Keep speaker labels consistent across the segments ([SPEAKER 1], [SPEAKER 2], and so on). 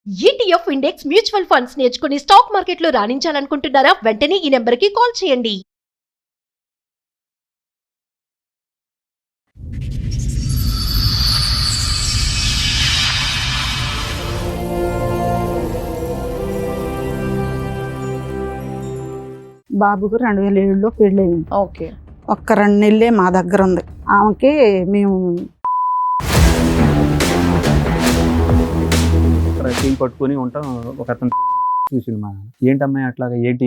[SPEAKER 1] ETF index mutual funds నేర్చుకుని stock మార్కెట్లో రాణించాలనుకుంటున్నారా? వెంటనే ఈ నెంబర్కి కాల్ చేయండి.
[SPEAKER 2] బాబుకు 2007లో పెళ్ళయింది.
[SPEAKER 3] ఓకే.
[SPEAKER 2] ఒక్క 2 నెలలే మా దగ్గర ఉంది. ఆమెకి మేము
[SPEAKER 4] టీం పట్టుకొని ఉంటాం. ఒక అతను చూసిండు మా ఏంటమ్మాయి అట్లాగా ఏంటి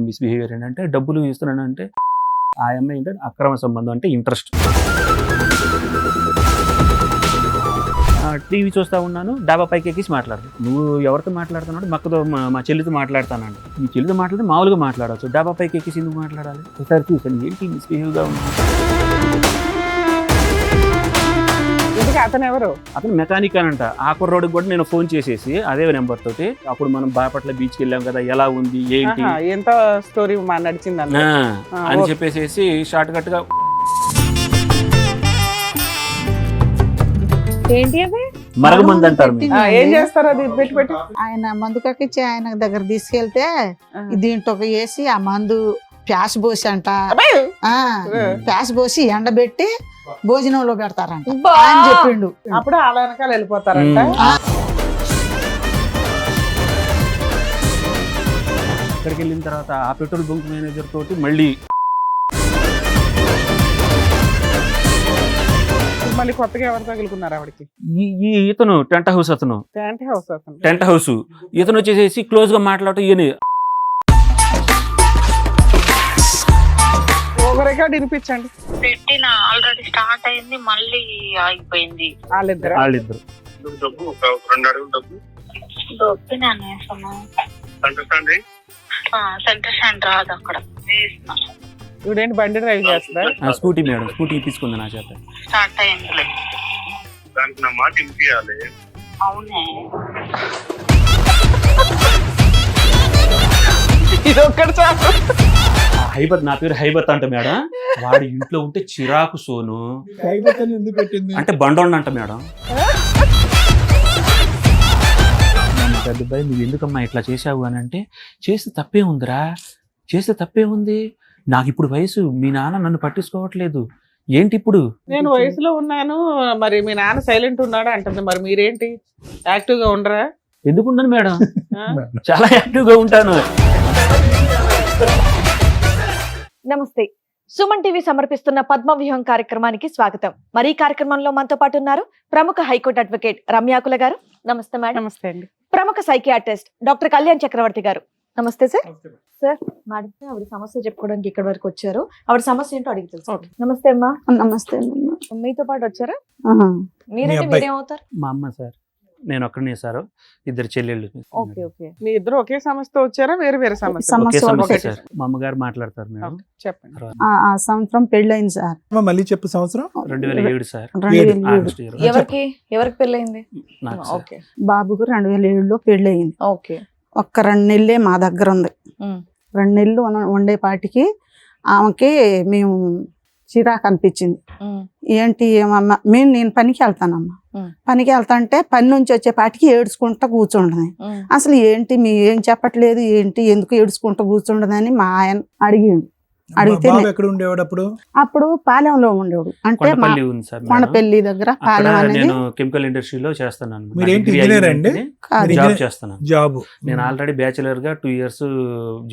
[SPEAKER 4] మిస్బిహేవియర్ ఏంటంటే డబ్బులు ఇస్తున్నానంటే ఆ అమ్మాయి ఏంటంటే అక్రమ సంబంధం అంటే ఇంట్రెస్ట్. టీవీ చూస్తూ ఉన్నాను, డాబా పైకి ఎక్కిసి మాట్లాడు. నువ్వు ఎవరితో మాట్లాడుతున్నాడు? మక్కతో మా చెల్లితో మాట్లాడతానండి. మీ చెల్లితో మాట్లాడితే మామూలుగా మాట్లాడవచ్చు, డాబా పైకి ఎక్కిసి ఎందుకు మాట్లాడాలి? ఒకసారి చూసాను ఏంటి మిస్బిహేవ్గా ఉంది.
[SPEAKER 3] అతను ఎవరు?
[SPEAKER 4] అతను మెకానిక్ అనంట. ఆ కుర్రోడికి కూడా నేను ఫోన్ చేసేసి అదే నెంబర్ తోటి అప్పుడు మనం బాపట్ల బీచ్కి వెళ్ళాం కదా, ఎలా ఉంది ఏంటి
[SPEAKER 3] ఎంత స్టోరీ నడిచింది
[SPEAKER 4] అని చెప్పేసి షార్ట్ కట్ గా
[SPEAKER 3] ఏంటి అది
[SPEAKER 4] మరగమంది అంటారు.
[SPEAKER 3] ఏం చేస్తారు అది పెట్టి
[SPEAKER 2] ఆయన మందు కక్కిచ్చి ఆయన దగ్గర తీసుకెళ్తే దీంట్లో వేసి ఆ మందు ప్యాస్ పోసి అంట ప్యాస్ పోసి ఎండబెట్టి భోజనంలో పెడతారంట అని చెప్పిండు.
[SPEAKER 3] అప్పుడు వాళ్ళ వెనకాల వెళ్ళిపోతారంట.
[SPEAKER 4] అక్కడికి వెళ్ళిన తర్వాత ఆ పెట్రోల్ బంక్ మేనేజర్ తోటి మళ్ళీ
[SPEAKER 3] మళ్ళీ కొత్తగా ఎవరు తగులుకున్నారు ఆవిడకి?
[SPEAKER 4] ఈ ఇతను టెంట్ హౌస్ అతను టెంట్ హౌస్ ఇతను వచ్చేసేసి క్లోజ్ గా మాట్లాడటం ఈయన
[SPEAKER 3] రికార్డ్ వినిపించండి.
[SPEAKER 5] పెట్టిన ఆల్రెడీ స్టార్ట్ అయింది, మళ్ళీ ఆగిపోయింది.
[SPEAKER 3] వాళ్ళిద్దరు
[SPEAKER 5] సెంటర్ సెంటర్ రాదు అక్కడ.
[SPEAKER 3] ఇవిడేంటి బండి డ్రైవ్ చేస్తా?
[SPEAKER 4] స్కూటీ మేడం, స్కూటీ తీసుకుంది నా చేత.
[SPEAKER 5] స్టార్ట్ అయింది.
[SPEAKER 6] దానికి నా మాట వినిపించాలి.
[SPEAKER 5] అవునే
[SPEAKER 3] ఇది ఒక్కటి చాలు.
[SPEAKER 4] హైబత్, నా పేరు హైబత్ అంట మేడం. వాడి ఇంట్లో ఉంటే చిరాకు సోను అంటే బండోండి అంట మేడం. పెద్దబాయి నువ్వు ఎందుకమ్మా ఇట్లా చేసావు అని అంటే, చేస్తే తప్పే ఉందిరా, చేస్తే తప్పే ఉంది. నాకు ఇప్పుడు వయసు, మీ నాన్న నన్ను పట్టించుకోవట్లేదు, ఏంటి ఇప్పుడు?
[SPEAKER 3] నేను వయసులో ఉన్నాను, మరి మీ నాన్న సైలెంట్ ఉన్నాడు అంటుంది. మరి మీరేంటి యాక్టివ్ గా ఉండరా?
[SPEAKER 4] ఎందుకున్నాను మేడం, చాలా యాక్టివ్ గా ఉంటాను.
[SPEAKER 7] నమస్తే. సుమన్ టీవీ సమర్పిస్తున్న పద్మవ్యూహం కార్యక్రమానికి స్వాగతం. మరి ఈ కార్యక్రమంలో మనతో పాటు ఉన్నారు ప్రముఖ హైకోర్టు అడ్వకేట్ రమ్యాకుల గారు. నమస్తే మేడం.
[SPEAKER 3] నమస్తే అండి.
[SPEAKER 7] ప్రముఖ సైకియాట్రిస్ట్ డాక్టర్ కళ్యాణ్ చక్రవర్తి గారు. నమస్తే సార్. సార్ మేడం ఆవిడ సమస్య చెప్పుకోవడానికి ఇక్కడ వరకు వచ్చారు. ఆవిడ సమస్య ఏంటో అడిగి తెలుసు. నమస్తే అమ్మా.
[SPEAKER 2] నమస్తే.
[SPEAKER 7] మీతో పాటు వచ్చారా?
[SPEAKER 2] మీరంటే
[SPEAKER 7] మీరేమవుతారు?
[SPEAKER 4] మా అమ్మ సార్, నేను ఒక్కడనే సార్, ఇద్దరు చెల్లెళ్ళు.
[SPEAKER 7] Okay okay.
[SPEAKER 3] మీ ఇద్దరు ఒకే సమస్యతో వచ్చారా? వేరే వేరే సమస్య?
[SPEAKER 4] ఒకే సమస్య సార్. మా అమ్మగారు మాట్లాడతారు మేడం.
[SPEAKER 3] చెప్పండి.
[SPEAKER 2] ఆ సంవత్సరం పెళ్ళయింది సార్.
[SPEAKER 3] మళ్ళీ చెప్పు. సంవత్సరం
[SPEAKER 4] 2007 సార్.
[SPEAKER 2] 2007.
[SPEAKER 7] ఎవరికి పెళ్ళయింది? ఓకే.
[SPEAKER 2] బాబుకు 2007లో పెళ్ళయింది.
[SPEAKER 7] ఓకే.
[SPEAKER 2] ఒక్క 2 నెలలే మా దగ్గర ఉంది. 2 నెలలు ఉండేపాటికి ఆమెకి మేము చిరాకు అనిపించింది. ఏంటి ఏమమ్మా, నేను పనికి వెళ్తానమ్మా, పనికి వెళ్తా అంటే పని నుంచి వచ్చేపాటికి ఏడ్చుకుంటా కూర్చుండదు. అసలు ఏంటి మీ ఏం చెప్పట్లేదు, ఏంటి ఎందుకు ఏడ్చుకుంటా కూర్చుండదని మా ఆయన అడిగిండు. అడిగితే అప్పుడు పాలెంలో ఉండేవాడు, అంటే కొండపల్లి దగ్గర పాలెం అనేది.
[SPEAKER 4] నేను కెమికల్ ఇండస్ట్రీలో చేస్తున్నాను. జాబ్ చేస్తున్నాను. నేను ఆల్రెడీ బ్యాచిలర్ గా 2 years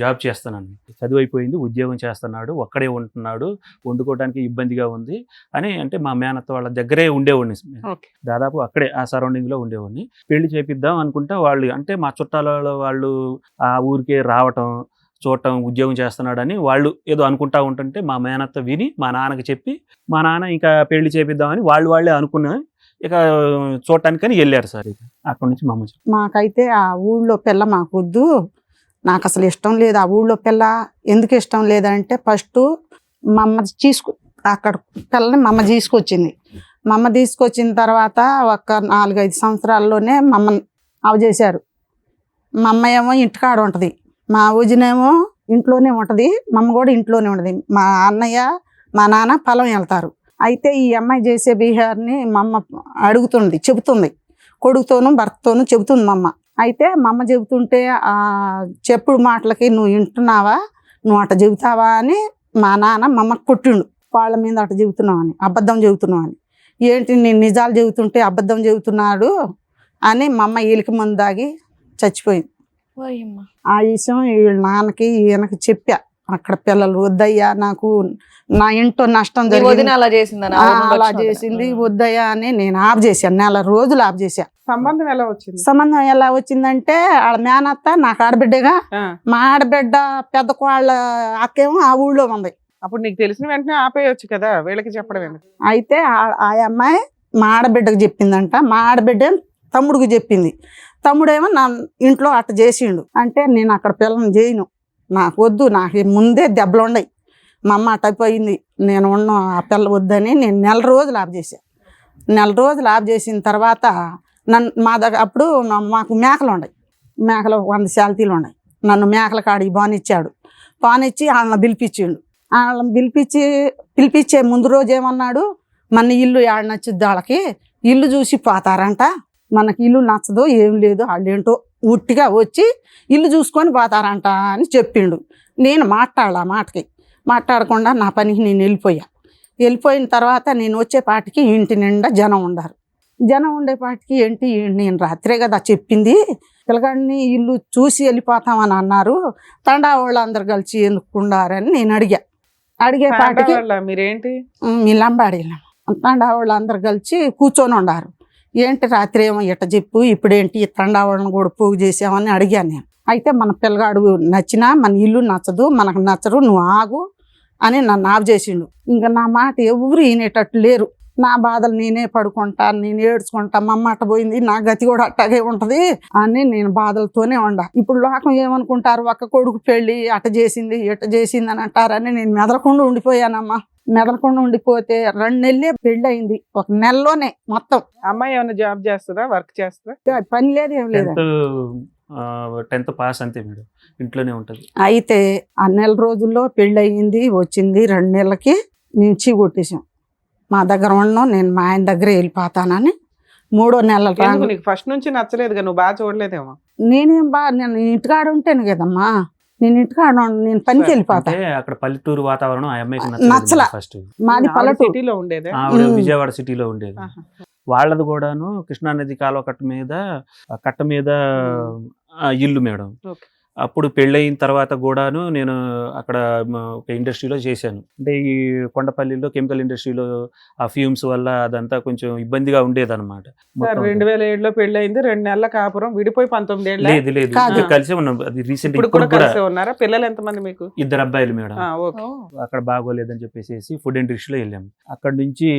[SPEAKER 4] జాబ్ చేస్తున్నాను. చదువు అయిపోయింది, ఉద్యోగం చేస్తున్నాడు, ఒక్కడే ఉంటున్నాడు, వండుకోవడానికి ఇబ్బందిగా ఉంది అని అంటే మా మేనత్త వాళ్ళ దగ్గరే ఉండేవాడిని. దాదాపు అక్కడే ఆ సరౌండింగ్ లో ఉండేవాడిని. పెళ్లి చేపిద్దాం అనుకుంటా వాళ్ళు అంటే మా చుట్టాల వాళ్ళు ఆ ఊరికే రావటం, చూడటం, ఉద్యోగం చేస్తున్నాడని వాళ్ళు ఏదో అనుకుంటా ఉంటుంటే మా మేనత్త విని మా నాన్నకి చెప్పి, మా నాన్న ఇంకా పెళ్లి చేపిద్దామని వాళ్ళే అనుకున్నా ఇక చూడటానికని వెళ్ళారు సార్. ఇక అక్కడి నుంచి మా అమ్మ
[SPEAKER 2] మాకైతే ఆ ఊళ్ళో పిల్ల మాకొద్దు, నాకు అసలు ఇష్టం లేదు ఆ ఊళ్ళో పిల్ల. ఎందుకు ఇష్టం లేదంటే ఫస్ట్ మా అమ్మ అక్కడ పిల్లని మా అమ్మ తీసుకొచ్చింది. మా అమ్మ తీసుకొచ్చిన తర్వాత ఒక 4-5 సంవత్సరాల్లోనే మా అమ్మ అవజేశారు. మా అమ్మ ఏమో ఇంటికాడ ఉంటుంది, మా ఊజినేమో ఇంట్లోనే ఉంటుంది, మా అమ్మ కూడా ఇంట్లోనే ఉంటుంది. మా అన్నయ్య మా నాన్న పొలం వెళ్తారు. అయితే ఈ అమ్మాయి చేసే బిహేవియర్ని మా అమ్మ చెబుతుంది, కొడుకుతోనూ భర్తతోనూ చెబుతుంది మా అమ్మ. అయితే మా అమ్మ చెబుతుంటే ఆ చెప్పుడు మాటలకి నువ్వు వింటున్నావా, నువ్వు అట్ట చెబుతావా అని మా నాన్న మా అమ్మకి కొట్టిండు. వాళ్ళ మీద అట్ట చెబుతున్నావు అని, అబద్ధం చెబుతున్నావు అని. ఏంటి నేను నిజాలు చెబుతుంటే అబద్ధం చెబుతున్నాడు అని మా అమ్మ ఈలికి మందు తాగి చచ్చిపోయింది. ఆ విషయం వీళ్ళ నాన్నకి ఈయనకి చెప్పా. అక్కడ పిల్లలు వద్దయ్యా, నాకు నా ఇంట్లో నష్టం జరిగింది,
[SPEAKER 7] అలా చేసిందని
[SPEAKER 2] అలా చేసింది వద్దయ్యా అని నేను ఆఫ్ చేశాను. నెల రోజులు ఆఫ్ చేశా.
[SPEAKER 3] సంబంధం ఎలా వచ్చింది?
[SPEAKER 2] సంబంధం ఎలా వచ్చిందంటే వాళ్ళ మేనత్త నాకు ఆడబిడ్డగా, మా ఆడబిడ్డ పెద్ద కోళ్ళ అక్కేమో ఆ ఊళ్ళో ఉంది.
[SPEAKER 3] అప్పుడు నీకు తెలిసిన వెంటనే ఆపేయచ్చు కదా, వీళ్ళకి చెప్పడం ఎందుకు?
[SPEAKER 2] అయితే ఆ అమ్మాయి మా ఆడబిడ్డకు చెప్పిందంట. మా ఆడబిడ్డ తమ్ముడికి చెప్పింది. తమ్ముడేమో నా ఇంట్లో అట్ట చేసిండు. అంటే నేను అక్కడ పిల్లని చేయను, నాకు వద్దు, నాకు ముందే దెబ్బలు ఉన్నాయి, మా అమ్మ అట్టయిపోయింది, నేను ఉన్న ఆ పిల్ల వద్దని నేను నెల రోజులు ఆఫ్ చేశాను. నెల రోజులు ఆఫ్ చేసిన తర్వాత మా దగ్గర అప్పుడు మాకు మేకలు ఉన్నాయి, మేకలు 100 శాలతీలు ఉన్నాయి. నన్ను మేకల కాడికి బానిచ్చాడు. బానిచ్చి వాళ్ళని పిలిపించిండు. వాళ్ళని పిలిపించే ముందు రోజు ఏమన్నాడు, మన ఇల్లు ఏడ నచ్చుద్ది వాళ్ళకి, ఇల్లు చూసి పోతారంట, మనకి ఇల్లు నచ్చదు ఏం లేదు, వాళ్ళు ఏంటో ఉట్టిగా వచ్చి ఇల్లు చూసుకొని పోతారంట అని చెప్పిండు. నేను మాట్లాడాల మాటకి మాట్లాడకుండా నా పనికి నేను వెళ్ళిపోయిన తర్వాత నేను వచ్చేపాటికి ఇంటి నిండా జనం ఉండారు. జనం ఉండేపాటికి ఏంటి నేను రాత్రే కదా చెప్పింది, పిల్లగాడిని ఇల్లు చూసి వెళ్ళిపోతామని అన్నారు, తండా వాళ్ళందరూ కలిసి ఎందుకుండారని నేను అడిగేపాటికి
[SPEAKER 3] మీరేంటి
[SPEAKER 2] మీ లంబాడి తండా వాళ్ళందరూ కలిసి కూర్చొని ఉండారు. ఏంటి రాత్రి ఏమో ఇట్ట చెప్పు, ఇప్పుడేంటి తండా వాళ్ళని కూడా పోగు చేసామని అడిగాను నేను. అయితే మన పిల్లగాడు నచ్చినా మన ఇల్లు నచ్చదు, మనకు నచ్చరు, నువ్వు ఆగు అని నన్ను ఆఫ్ చేసిండు. ఇంకా నా మాట ఎవరు వినేటట్టు లేరు. నా బాధలు నేనే పడుకుంటా, నేను ఏడ్చుకుంటా, మా అమ్మ అట్ట పోయింది, నా గతి కూడా అట్టాగే ఉంటుంది అని నేను బాధలతోనే ఉండా. ఇప్పుడు లోకం ఏమనుకుంటారు, ఒక్క కొడుకు పెళ్ళి అట్ట చేసింది ఇట్ట చేసింది అని అంటారని నేను మెదలకుండా ఉండిపోయానమ్మా. మెదలకుండా ఉండిపోతే 2 నెలలే పెళ్ళి అయింది, 1 నెలలోనే మొత్తం.
[SPEAKER 3] అమ్మాయి ఏమైనా జాబ్ చేస్తుందా, వర్క్ చేస్తుందా?
[SPEAKER 2] పని లేదు ఏం లేదు,
[SPEAKER 4] 10th పాస్ అంతే మేడం, ఇంట్లోనే ఉంటుంది.
[SPEAKER 2] అయితే ఆ నెల రోజుల్లో పెళ్ళి అయ్యింది, వచ్చింది 2 నెలలకి మేము చీ కొట్టేసాం. మా దగ్గర ఉన్నాం, నేను మా ఆయన దగ్గర వెళ్ళిపోతానని 3వ నెల
[SPEAKER 3] నీకు ఫస్ట్ నుంచి నచ్చలేదుగా, నువ్వు బాగా చూడలేదేమో.
[SPEAKER 2] నేను ఇంటికాడ ఉంటాను కదమ్మా, నేను ఇంటికాడ నేను పనికి వెళ్ళిపోతా.
[SPEAKER 4] అక్కడ పల్లెటూరు వాతావరణం ఆ అమ్మాయికి
[SPEAKER 2] నచ్చల.
[SPEAKER 4] ఫస్ట్
[SPEAKER 2] మాది పల్లెటూరు,
[SPEAKER 3] సిటీలో ఉండేది,
[SPEAKER 4] విజయవాడ సిటీలో ఉండేది. వాళ్ళది కూడాను కృష్ణానది కాలువ కట్ట మీద ఇల్లు మేడం. అప్పుడు పెళ్ళయిన తర్వాత కూడాను నేను అక్కడ ఒక ఇండస్ట్రీలో చేశాను. అంటే ఈ కొండపల్లిలో కెమికల్ ఇండస్ట్రీలో ఆ ఫ్యూమ్స్ వల్ల అదంతా కొంచెం ఇబ్బందిగా ఉండేది అనమాట.
[SPEAKER 3] 2007లో పెళ్ళయింది, 2 నెలల కాపురం, విడిపోయి 19 ఏళ్ళు.
[SPEAKER 4] లేదు కలిసే ఉన్నాం. అది రీసెంట్
[SPEAKER 3] ఉన్నారా? పిల్లలు ఎంతమంది మీకు?
[SPEAKER 4] 2 అబ్బాయిలు మేడం. అక్కడ బాగోలేదని చెప్పేసి ఫుడ్ ఇండస్ట్రీలో వెళ్ళాము. అక్కడ నుంచి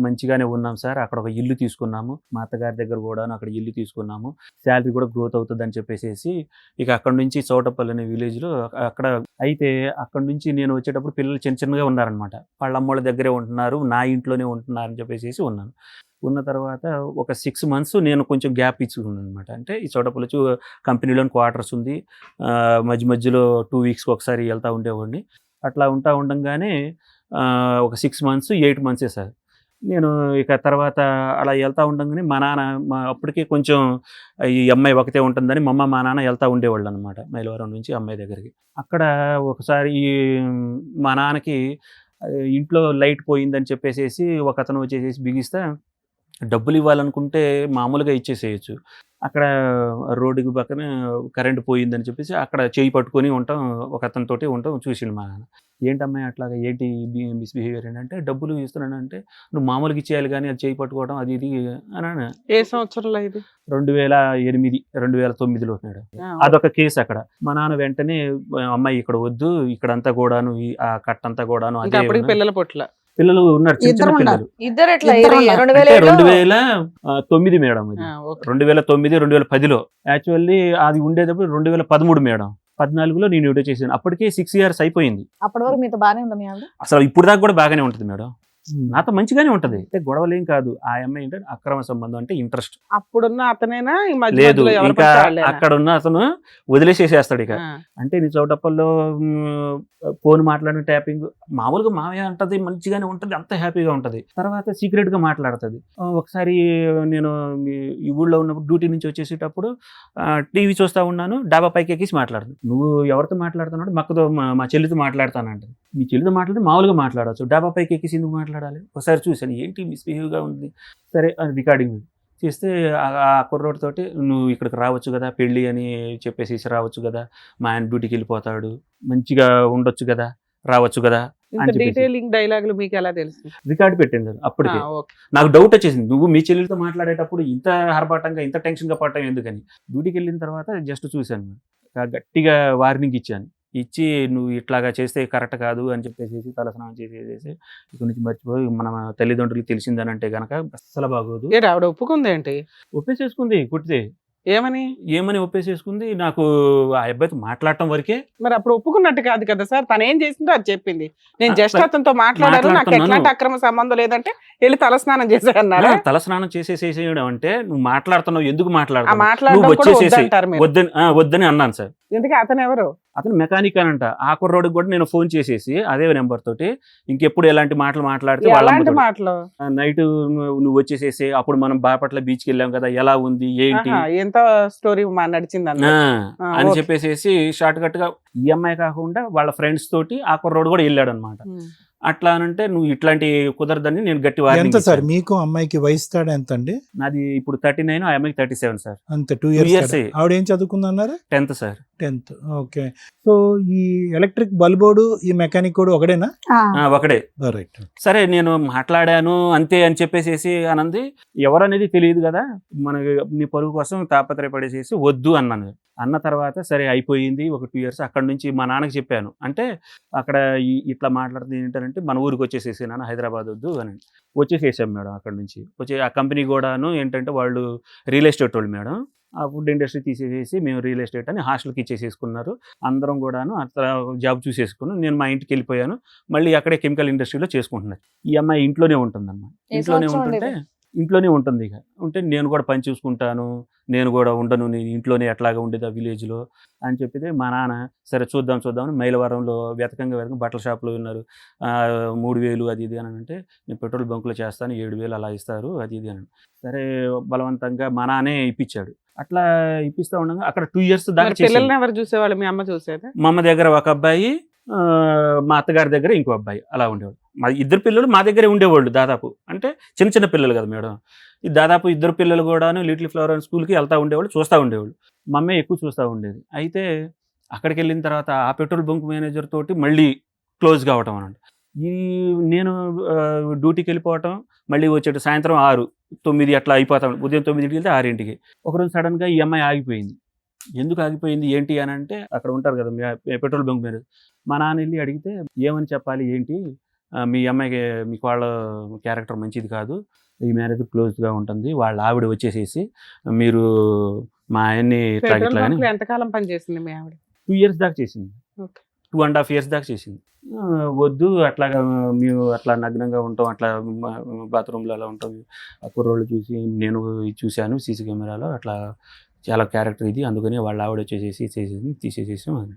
[SPEAKER 4] మంచిగానే ఉన్నాం సార్. అక్కడ ఒక ఇల్లు తీసుకున్నాము, మా అత్తగారి దగ్గర కూడా అక్కడ ఇల్లు తీసుకున్నాము. శాలరీ కూడా గ్రోత్ అవుతుంది అని చెప్పేసి ఇక అక్కడ నుంచి చోటపల్లి అనే విలేజ్ లో అక్కడ అయితే అక్కడ నుంచి నేను వచ్చేటప్పుడు పిల్లలు చిన్నగా ఉన్నారనమాట. వాళ్ళ అమ్మోళ్ళ దగ్గరే ఉంటున్నారు, నా ఇంట్లోనే ఉంటున్నారు అని చెప్పేసి ఉన్నాను. ఉన్న తర్వాత ఒక 6 months నేను కొంచెం గ్యాప్ ఇచ్చుకున్నాను అనమాట. అంటే ఈ చోటపల్లి కంపెనీలోని క్వార్టర్స్ ఉంది, మధ్యలో 2 weeks ఒకసారి వెళ్తూ ఉండేవాడిని. అట్లా ఉండంగానే ఒక 6 months 8 months సార్. నేను ఇక తర్వాత అలా వెళ్తూ ఉండగానే మా నాన్న అప్పటికే కొంచెం ఈ అమ్మాయి ఒకతే ఉంటుందని మా నాన్న వెళ్తూ ఉండేవాళ్ళు అనమాట, మైలవరం నుంచి అమ్మాయి దగ్గరికి. అక్కడ ఒకసారి మా నాన్నకి ఇంట్లో లైట్ పోయిందని చెప్పేసి ఒక అతను వచ్చేసి బిగిస్తే డబ్బులు ఇవ్వాలనుకుంటే మామూలుగా ఇచ్చేసేయచ్చు. అక్కడ రోడ్డుకి పక్కన కరెంటు పోయిందని చెప్పేసి అక్కడ చేయి పట్టుకొని ఉంటాం, ఒక అతనితోటి ఉంటాం. చూసిండు మా నాన్న, ఏంటమ్మాయి అట్లాగా ఏంటి మిస్బిహేవియర్ ఏంటంటే, డబ్బులు ఇస్తున్నానంటే నువ్వు మామూలుగా ఇచ్చేయాలి కానీ అది చేయి పట్టుకోవడం అది ఇది అని.
[SPEAKER 3] ఏ సంవత్సరంలో ఇది?
[SPEAKER 4] 2008 2009లో మేడం. అదొక కేసు. అక్కడ మా నాన్న వెంటనే అమ్మాయి ఇక్కడ వద్దు, ఇక్కడంతా కూడాను ఆ కట్టంతా కూడాను పిల్లలు ఉన్నారు, చిన్న పిల్లలు. 2009 మేడం, 2009 2010లో. యాక్చువల్లీ అది ఉండేటప్పుడు 2013 మేడం. 14లో నేను డ్యూటీ చేశాను. అప్పటికే 6 years అయిపోయింది.
[SPEAKER 7] అప్పటి వరకు మీతో బాగానే ఉందా మీ ఆవిడ?
[SPEAKER 4] అసలు ఇప్పుడు దాకా కూడా బాగానే ఉంటుంది మేడం. నాతో మంచిగానే ఉంటది, అంటే గొడవలు ఏం కాదు. ఆ అమ్మాయి ఏంటంటే అక్రమ సంబంధం అంటే ఇంట్రెస్ట్
[SPEAKER 3] అప్పుడున్న అతనేనా ఈ మధ్య
[SPEAKER 4] లేదు,
[SPEAKER 3] మధ్యలో ఎవరు
[SPEAKER 4] ఇంకా
[SPEAKER 3] పడితే వాళ్ళేనా?
[SPEAKER 4] అక్కడ ఉన్న అతను వదిలేసేసేస్తాడు ఇక.
[SPEAKER 3] ఆ.
[SPEAKER 4] అంటే నీ చౌటప్పల్లో ఫోన్ మాట్లాడిన ట్యాపింగ్ మామూలుగా మామయ్య అంటది, మంచిగానే ఉంటది, అంత హ్యాపీగా ఉంటది. తర్వాత సీక్రెట్ గా మాట్లాడుతుంది. ఒకసారి నేను ఈ ఊళ్ళో ఉన్నప్పుడు డ్యూటీ నుంచి వచ్చేసేటప్పుడు టీవీ చూస్తా ఉన్నాను, డాబా పైకి ఎక్కిసి మాట్లాడుతుంది. నువ్వు ఎవరితో మాట్లాడుతున్నాడు? మక్కతో మా చెల్లితో మాట్లాడతానంట. మీ చెల్లితో మాట్లాడితే మామూలుగా మాట్లాడవచ్చు, డాబా పైకి ఎక్కిసి ఎందుకు మాట్లాడాలి? ఒకసారి చూశాను, ఏంటి మిస్బిహేవ్ గా ఉంది. సరే రికార్డింగ్ చేస్తే ఆ కుర్రోడి తోటి నువ్వు ఇక్కడికి రావచ్చు కదా, పెళ్ళి అని చెప్పేసి రావచ్చు కదా, మా ఆయన డ్యూటీకి వెళ్ళిపోతాడు, మంచిగా ఉండొచ్చు కదా, రావచ్చు కదా
[SPEAKER 3] ఇంత
[SPEAKER 4] అని చెప్పేసి
[SPEAKER 3] డీటెయిలింగ్ డైలాగులు మీకు ఎలా తెలుసు?
[SPEAKER 4] రికార్డు పెట్టింది కదా. అప్పటికే
[SPEAKER 3] ఓకే.
[SPEAKER 4] నాకు డౌట్ వచ్చేసింది, నువ్వు మీ చెల్లెలతో మాట్లాడేటప్పుడు ఇంత ఆర్భాటంగా ఇంత టెన్షన్గా పడటం ఎందుకని. డ్యూటీకి వెళ్ళిన తర్వాత జస్ట్ చూశాను, గట్టిగా వార్నింగ్ ఇచ్చాను. ఇచ్చి నువ్వు ఇట్లాగా చేస్తే కరెక్ట్ కాదు అని చెప్పేసి తలస్నానం చేసేసి ఇక్కడ నుంచి మర్చిపోయి మన తల్లిదండ్రులకు తెలిసిందని అంటే గనక అస్సలు బాగోదు.
[SPEAKER 3] ఏంటి ఆవిడ ఒప్పుకుంది ఏంటి?
[SPEAKER 4] ఒప్పేసేసుకుంది కుట్టితే.
[SPEAKER 3] ఏమని
[SPEAKER 4] ఒప్పేసేసుకుంది. నాకు ఆ అబ్బాయితో మాట్లాడటం వరకే.
[SPEAKER 3] మరి అప్పుడు ఒప్పుకున్నట్టు కాదు కదా సార్, తను ఏం చేసిందో అది చెప్పింది. నేను జస్ట్
[SPEAKER 4] సరే,
[SPEAKER 3] అతనితో మాట్లాడాను, నాకు
[SPEAKER 4] మాట్లాడుతున్నాను.
[SPEAKER 3] ఎట్లాంటి అక్రమ సంబంధం లేదంటే వెళ్ళి తలస్నానం చేశారన్నారా?
[SPEAKER 4] తలస్నానం చేసేసేయడం అంటే నువ్వు మాట్లాడుతున్నావు, ఎందుకు
[SPEAKER 3] ఆ
[SPEAKER 4] మాట్లాడుతున్నావు,
[SPEAKER 3] మాట్లాడడం
[SPEAKER 4] నువ్వు
[SPEAKER 3] కూడా
[SPEAKER 4] వచ్చేసేసి
[SPEAKER 3] వద్దంటారు మీరు.
[SPEAKER 4] వద్దని అన్నాను సార్.
[SPEAKER 3] ఎందుకు అతను ఎవరు?
[SPEAKER 4] అతను మెకానిక్ అనంట. ఆ కుర్రోడికి కూడా నేను ఫోన్ చేసేసి అదే నెంబర్ తోటి ఇంకెప్పుడు ఎలాంటి మాటలు మాట్లాడితే
[SPEAKER 3] ఎలాంటి మాటలు?
[SPEAKER 4] నైట్ నువ్వు వచ్చేసేసి అప్పుడు మనం బాపట్ల బీచ్కి వెళ్ళాం కదా, ఎలా ఉంది ఏంటి
[SPEAKER 3] ఆహా, ఎంత స్టోరీ నడిచింది అన్న
[SPEAKER 4] అని
[SPEAKER 3] ఓకే.
[SPEAKER 4] చెప్పేసి షార్ట్ కట్ గా ఈఎంఐ కాకుండా వాళ్ళ ఫ్రెండ్స్ తోటి ఆ కుర్రోడు కూడా వెళ్ళాడు అనమాట. అట్లా అనంటే నువ్వు ఇట్లాంటి కుదరదని నేను గట్టి
[SPEAKER 8] ఎంత
[SPEAKER 4] వార్నింగ్
[SPEAKER 8] సార్
[SPEAKER 4] ఇచ్చాను.
[SPEAKER 8] మీకు అమ్మాయికి వయసు తేడా ఎంత అండి?
[SPEAKER 4] నాది ఇప్పుడు 39, ఆ అమ్మాయికి 37 సార్.
[SPEAKER 8] అంతే 2
[SPEAKER 4] years
[SPEAKER 8] ఇయర్స్. ఆవిడ ఏం చదువుకుందన్నారు?
[SPEAKER 4] 10th sir.
[SPEAKER 8] 10th. Okay. So ఈ ఎలక్ట్రిక్ బల్బోడు ఈ మెకానిక్ కూడా ఒకడేనా?
[SPEAKER 4] ఒకడే.
[SPEAKER 8] రైట్.
[SPEAKER 4] సరే నేను మాట్లాడాను అంతే అని చెప్పేసి అనంది. ఎవరనేది తెలియదు కదా, మన నీ పరుగు కోసం తాపత్రయపడేసేసి వద్దు అన్నాను. అన్న తర్వాత సరే అయిపోయింది. ఒక 2 years అక్కడ నుంచి మా నాన్నకి చెప్పాను. అంటే అక్కడ ఇట్లా మాట్లాడుతుంది ఏంటంటే మన ఊరికి వచ్చేసేసి నాన్న హైదరాబాద్ వద్దు అని. వచ్చేసేసాం మేడం అక్కడ నుంచి. వచ్చి ఆ కంపెనీ కూడాను ఏంటంటే వాళ్ళు రియల్ ఎస్టేట్ వాళ్ళు మేడం. ఆ ఫుడ్ ఇండస్ట్రీ తీసేసేసి మేము రియల్ ఎస్టేట్ అని హాస్టల్కి ఇచ్చేసేసుకున్నారు. అందరం కూడాను అట్లా జాబ్ చూసేసుకున్నాను. నేను మా ఇంటికి వెళ్ళిపోయాను. మళ్ళీ అక్కడే కెమికల్ ఇండస్ట్రీలో చేసుకుంటున్నారు. ఈ అమ్మాయి ఇంట్లోనే ఉంటుందన్నమాట. ఇంట్లోనే ఉంటుంది. ఇక ఉంటే నేను కూడా పని చూసుకుంటాను, నేను కూడా ఉండను, నేను ఇంట్లోనే ఎట్లాగా ఉండేది ఆ విలేజ్లో అని చెప్పితే మా నాన్న సరే చూద్దాం అని మైలవరంలో వెతకంగా బట్టల షాప్లో ఉన్నారు. 3000 అది ఇది అని అంటే నేను పెట్రోల్ బంకులో చేస్తాను 7000 అలా ఇస్తారు అది ఇది అని. సరే బలవంతంగా మా నాన్నే ఇప్పించాడు. అట్లా ఇప్పిస్తూ ఉండగా అక్కడ 2 years దాకా
[SPEAKER 3] పిల్లల్ని ఎవరు చూసేవాళ్ళు? మీ అమ్మ చూసేదా?
[SPEAKER 4] మా అమ్మ దగ్గర ఒక అబ్బాయి, మా అత్తగారి దగ్గర ఇంకో అబ్బాయి అలా ఉండేవాడు. మా 2 పిల్లలు మా దగ్గరే ఉండేవాళ్ళు దాదాపు. అంటే చిన్న పిల్లలు కదా మేడం. ఈ దాదాపు 2 పిల్లలు కూడాను లిటిల్ ఫ్లవర్ అండ్ స్కూల్కి వెళ్తూ ఉండేవాళ్ళు, చూస్తూ ఉండేవాళ్ళు. మా అమ్మాయి ఎక్కువ చూస్తూ ఉండేది. అయితే అక్కడికి వెళ్ళిన తర్వాత ఆ పెట్రోల్ బంక్ మేనేజర్ తోటి మళ్ళీ క్లోజ్ కావటం అన్నమాట. నేను డ్యూటీకి వెళ్ళిపోవటం, మళ్ళీ వచ్చేట సాయంత్రం 6, 9 అట్లా అయిపోతాం. ఉదయం 9కి వెళ్తే 6కి. ఒకరోజు సడన్గా ఈ అమ్మాయి ఆగిపోయింది. ఎందుకు ఆగిపోయింది ఏంటి అని అంటే అక్కడ ఉంటారు కదా పెట్రోల్ బంక్ మేనేజర్. మా నాన్న వెళ్ళి అడిగితే ఏమని చెప్పాలి ఏంటి, మీ అమ్మాయికి మీకు వాళ్ళ క్యారెక్టర్ మంచిది కాదు, ఈ మ్యారేజ్ క్లోజ్గా ఉంటుంది, వాళ్ళ ఆవిడ వచ్చేసేసి మీరు మా ఆయన్ని ఇట్లా
[SPEAKER 3] పెట్రోల్
[SPEAKER 4] ఇట్లా అని
[SPEAKER 3] బంక్లో ఎంతకాలం పని చేసింది మీ ఆవిడ?
[SPEAKER 4] 2 years దాకా చేసింది.
[SPEAKER 3] ఓకే.
[SPEAKER 4] 2.5 years దాకా చేసింది. వద్దు అట్లాగా మేము అట్లా నగ్నంగా ఉంటాం, అట్లా బాత్రూంలో అలా ఉంటాం, ఆ కుర్రోళ్ళు చూసి నేను చూశాను సీసీ కెమెరాలో, అట్లా చాలా క్యారెక్టర్ ఇది, అందుకని వాళ్ళ ఆవిడ వచ్చేసేసి తీసేసేసాం అని.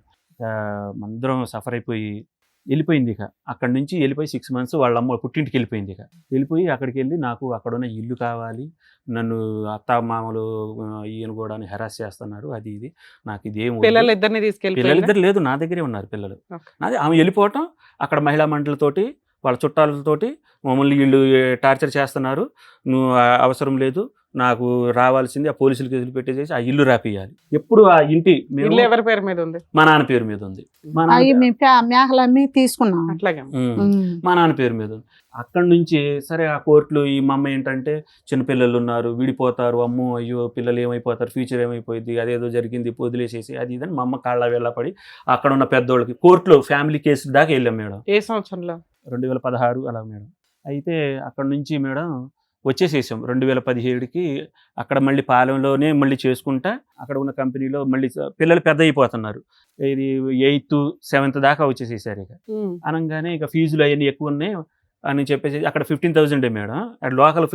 [SPEAKER 4] అందరం సఫర్ అయిపోయి వెళ్ళిపోయింది. ఇక అక్కడి నుంచి వెళ్ళిపోయి 6 months వాళ్ళ అమ్మ పుట్టింటికి వెళ్ళిపోయింది. ఇక వెళ్ళిపోయి అక్కడికి వెళ్ళి నాకు అక్కడున్న ఇల్లు కావాలి, నన్ను అత్త మామలు ఈయన కూడా హెరాస్ చేస్తున్నారు అది ఇది, నాకు ఇదేం
[SPEAKER 3] పిల్లలు ఇద్దరిని తీసుకెళ్ళి
[SPEAKER 4] పిల్లలిద్దరు లేదు నా దగ్గరే ఉన్నారు పిల్లలు. నాది ఆమె వెళ్ళిపోవటం, అక్కడ మహిళా మండలితోటి వాళ్ళ చుట్టాలతోటి మమ్మల్ని వీళ్ళు టార్చర్ చేస్తున్నారు, నువ్వు అవసరం లేదు, నాకు రావాల్సింది ఆ పోలీసులు కేసులు పెట్టేసేసి ఆ ఇల్లు రాపియాలి. ఎప్పుడు ఆ ఇంటి
[SPEAKER 3] ఇల్లు ఎవరి పేరు మీద ఉంది?
[SPEAKER 4] మా నాన్న పేరు మీద ఉంది. మా
[SPEAKER 2] అవి
[SPEAKER 4] నాన్న
[SPEAKER 2] మేకలన్నీ తీసుకున్నాం.
[SPEAKER 3] అట్లాగే
[SPEAKER 4] మా నాన్న పేరు మీద ఉంది. అక్కడి నుంచి సరే ఆ కోర్టులు ఈ మా అమ్మ ఏంటంటే చిన్నపిల్లలు ఉన్నారు, విడిపోతారు, అమ్మో అయ్యో పిల్లలు ఏమైపోతారు, ఫ్యూచర్ ఏమైపోయింది, అదేదో జరిగింది వదిలేసేసి అది ఇదని మా అమ్మ కాళ్ళ వెళ్ళపడి అక్కడ ఉన్న పెద్దోళ్ళకి కోర్టులో ఫ్యామిలీ కేసు దాకా వెళ్ళాం మేడం.
[SPEAKER 3] ఏ సంవత్సరంలో?
[SPEAKER 4] 2016 అలా మేడం. అయితే అక్కడ నుంచి మేడం వచ్చేసేసాం 2017కి. అక్కడ మళ్ళీ పాలెంలోనే మళ్ళీ చేసుకుంటా అక్కడ ఉన్న కంపెనీలో మళ్ళీ పిల్లలు పెద్ద అయిపోతున్నారు. ఇది 8th 7th దాకా వచ్చేసేసారు. ఇక అనగానే ఇక ఫీజులు అవన్నీ ఎక్కువ ఉన్నాయి, అని చెప్పేసి అక్కడ 15,000 మేడం, అక్కడ లోకల్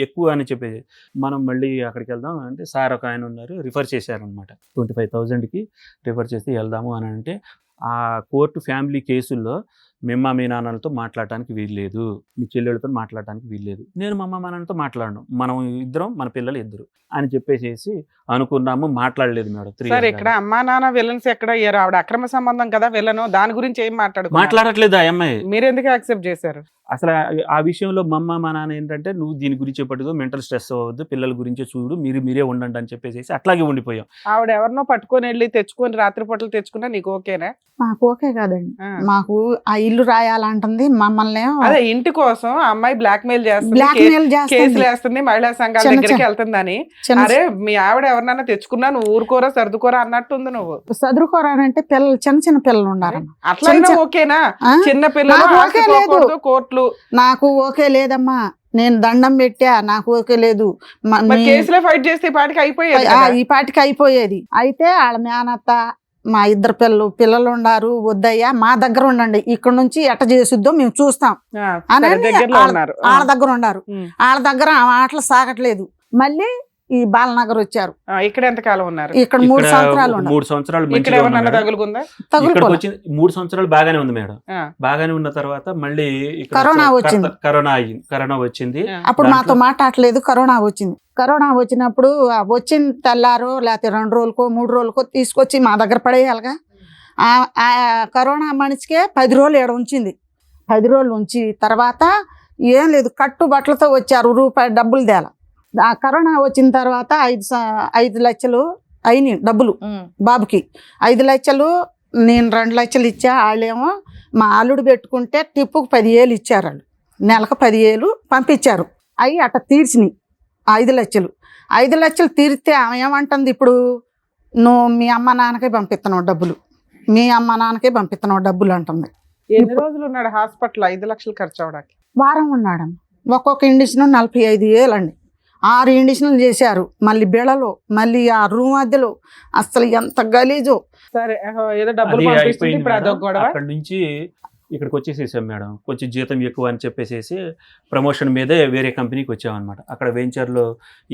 [SPEAKER 4] ఎక్కువ అని చెప్పేసి మనం మళ్ళీ అక్కడికి వెళ్దాం అంటే సార్ ఒక ఆయన ఉన్నారు రిఫర్ చేశారనమాట. 25,000కి రిఫర్ చేసి వెళ్దాము అని అంటే ఆ కోర్టు ఫ్యామిలీ కేసుల్లో మీ అమ్మ మీ నాన్నలతో మాట్లాడటానికి వీల్లేదు, మీ చెల్లెళ్ళతో మాట్లాడటానికి వీల్లేదు. నేను మా అమ్మ మా నాన్నతో మాట్లాడను, మనం ఇద్దరం మన పిల్లలు ఇద్దరు అని చెప్పేసి అనుకున్నాము. మాట్లాడలేదు మేడం.
[SPEAKER 3] సార్ ఇక్కడ అమ్మా నాన్న విలన్స్ ఎక్కడ అయ్యారు? ఆవిడ అక్రమ సంబంధం కదా విలను, దాని గురించి ఏం
[SPEAKER 4] మాట్లాడట్లేదు ఆ అమ్మాయి.
[SPEAKER 3] మీరు ఎందుకు యాక్సెప్ట్ చేశారు?
[SPEAKER 4] అసలు ఆ విషయంలో మా అమ్మ మా నాన్న ఏంటంటే నువ్వు దీని గురించి పట్టుకో, మెంటల్ స్ట్రెస్ అవ్వద్దు, పిల్లల గురించి చూడు, మీరే ఉండండి అని చెప్పేసి అట్లాగే ఉండిపోయాం.
[SPEAKER 3] ఆవిడ ఎవరినో పట్టుకొని వెళ్ళి తెచ్చుకొని రాత్రిపూటలు తెచ్చుకున్నా నీకు ఓకేనా?
[SPEAKER 2] మాకు ఓకే కాదండి, మాకు ఆ ఇల్లు రాయాలంటుంది మమ్మల్ని.
[SPEAKER 3] అదే ఇంటి కోసం అమ్మాయి బ్లాక్ మెయిల్ చేస్తుంది, కేసులు వేస్తుంది, మహిళా సంఘాల దగ్గరికి వెళ్తుందని. అరే మీ ఆవిడ ఎవరినైనా తెచ్చుకున్నా నువ్వు ఊరుకోరా సర్దుకోరా అన్నట్టుంది. నువ్వు
[SPEAKER 2] సదురుకోరా అంటే పిల్లలు చిన్న పిల్లలు ఉండాలి.
[SPEAKER 3] అట్లా ఓకేనా? చిన్న పిల్లలు కోర్టులు
[SPEAKER 2] నాకు ఓకే లేదమ్మా, నేను దండం పెట్టా, నాకు ఓకే లేదు.
[SPEAKER 3] కేసులో ఫైట్ చేస్తే ఈ
[SPEAKER 2] పాటికి అయిపోయేది. అయితే వాళ్ళ మేనత్త మా ఇద్దరు పిల్లలు ఉండారు, వద్దయ్యా మా దగ్గర ఉండండి, ఇక్కడ నుంచి ఎట్ట చేసుద్దో మేము చూస్తాం అని వాళ్ళ దగ్గర ఉండారు. వాళ్ళ దగ్గర ఆ మాటలు సాగట్లేదు. మళ్ళీ ఈ బాలనగర్ వచ్చారు.
[SPEAKER 3] ఇక్కడ ఎంత కాలం ఉన్నారు?
[SPEAKER 2] ఇక్కడ 3 సంవత్సరాలు.
[SPEAKER 4] 3 సంవత్సరాలు 3 సంవత్సరాలు బాగానే ఉంది మేడం. బాగానే ఉన్న తర్వాత మళ్ళీ కరోనా వచ్చింది.
[SPEAKER 2] అప్పుడు మాతో మాట్లాడలేదు. కరోనా వచ్చినప్పుడు వచ్చిన తెల్లారో లేకపోతే 2 రోజులకో 3 రోజులకో తీసుకొచ్చి మా దగ్గర పడేయాలిగా. ఆ కరోనా మనిషికే 10 రోజులు ఏడ ఉంచింది. 10 రోజులు ఉంచి తర్వాత ఏం లేదు, కట్టు బట్టలతో వచ్చారు, రూపాయి డబ్బులు తేల. ఆ కరోనా వచ్చిన తర్వాత 5 లక్షలు అయినాయి డబ్బులు బాబుకి. 5 లక్షలు నేను 2 లక్షలు ఇచ్చా. వాళ్ళేమో మా అల్లుడు పెట్టుకుంటే టిప్పుకు 10,000 ఇచ్చారు. వాళ్ళు నెలకు 10,000 పంపించారు. అవి అట్ట తీర్చినాయి 5 లక్షలు. 5 లక్షలు తీరితే ఆమె ఏమంటుంది, ఇప్పుడు నువ్వు మీ అమ్మ నాన్నకే పంపిస్తున్నావు డబ్బులు, మీ అమ్మ నాన్నకే పంపిస్తున్నావు డబ్బులు అంటుంది.
[SPEAKER 3] ఎన్ని రోజులు ఉన్నాడు హాస్పిటల్ 5 లక్షలు ఖర్చు అవడానికి?
[SPEAKER 2] వారం ఉన్నాడు. ఒక్కొక్క ఇండిషన్ 45,000 అండి. 6 ఇండిషన్లు చేశారు. మళ్ళీ బిళ్ళలో, మళ్ళీ ఆ రూమ్ మధ్యలో అసలు ఎంత గలీజో.
[SPEAKER 3] సరే ఏదో డబ్బులు పంపిస్తుంది, ఇప్పుడు అదొక గొడవ.
[SPEAKER 4] అక్కడ నుంచి ఇక్కడికి వచ్చేసేసాం మేడం. కొంచెం జీతం ఎక్కువ అని చెప్పేసి ప్రమోషన్ మీదే వేరే కంపెనీకి వచ్చామన్నమాట. అక్కడ వెంచర్లో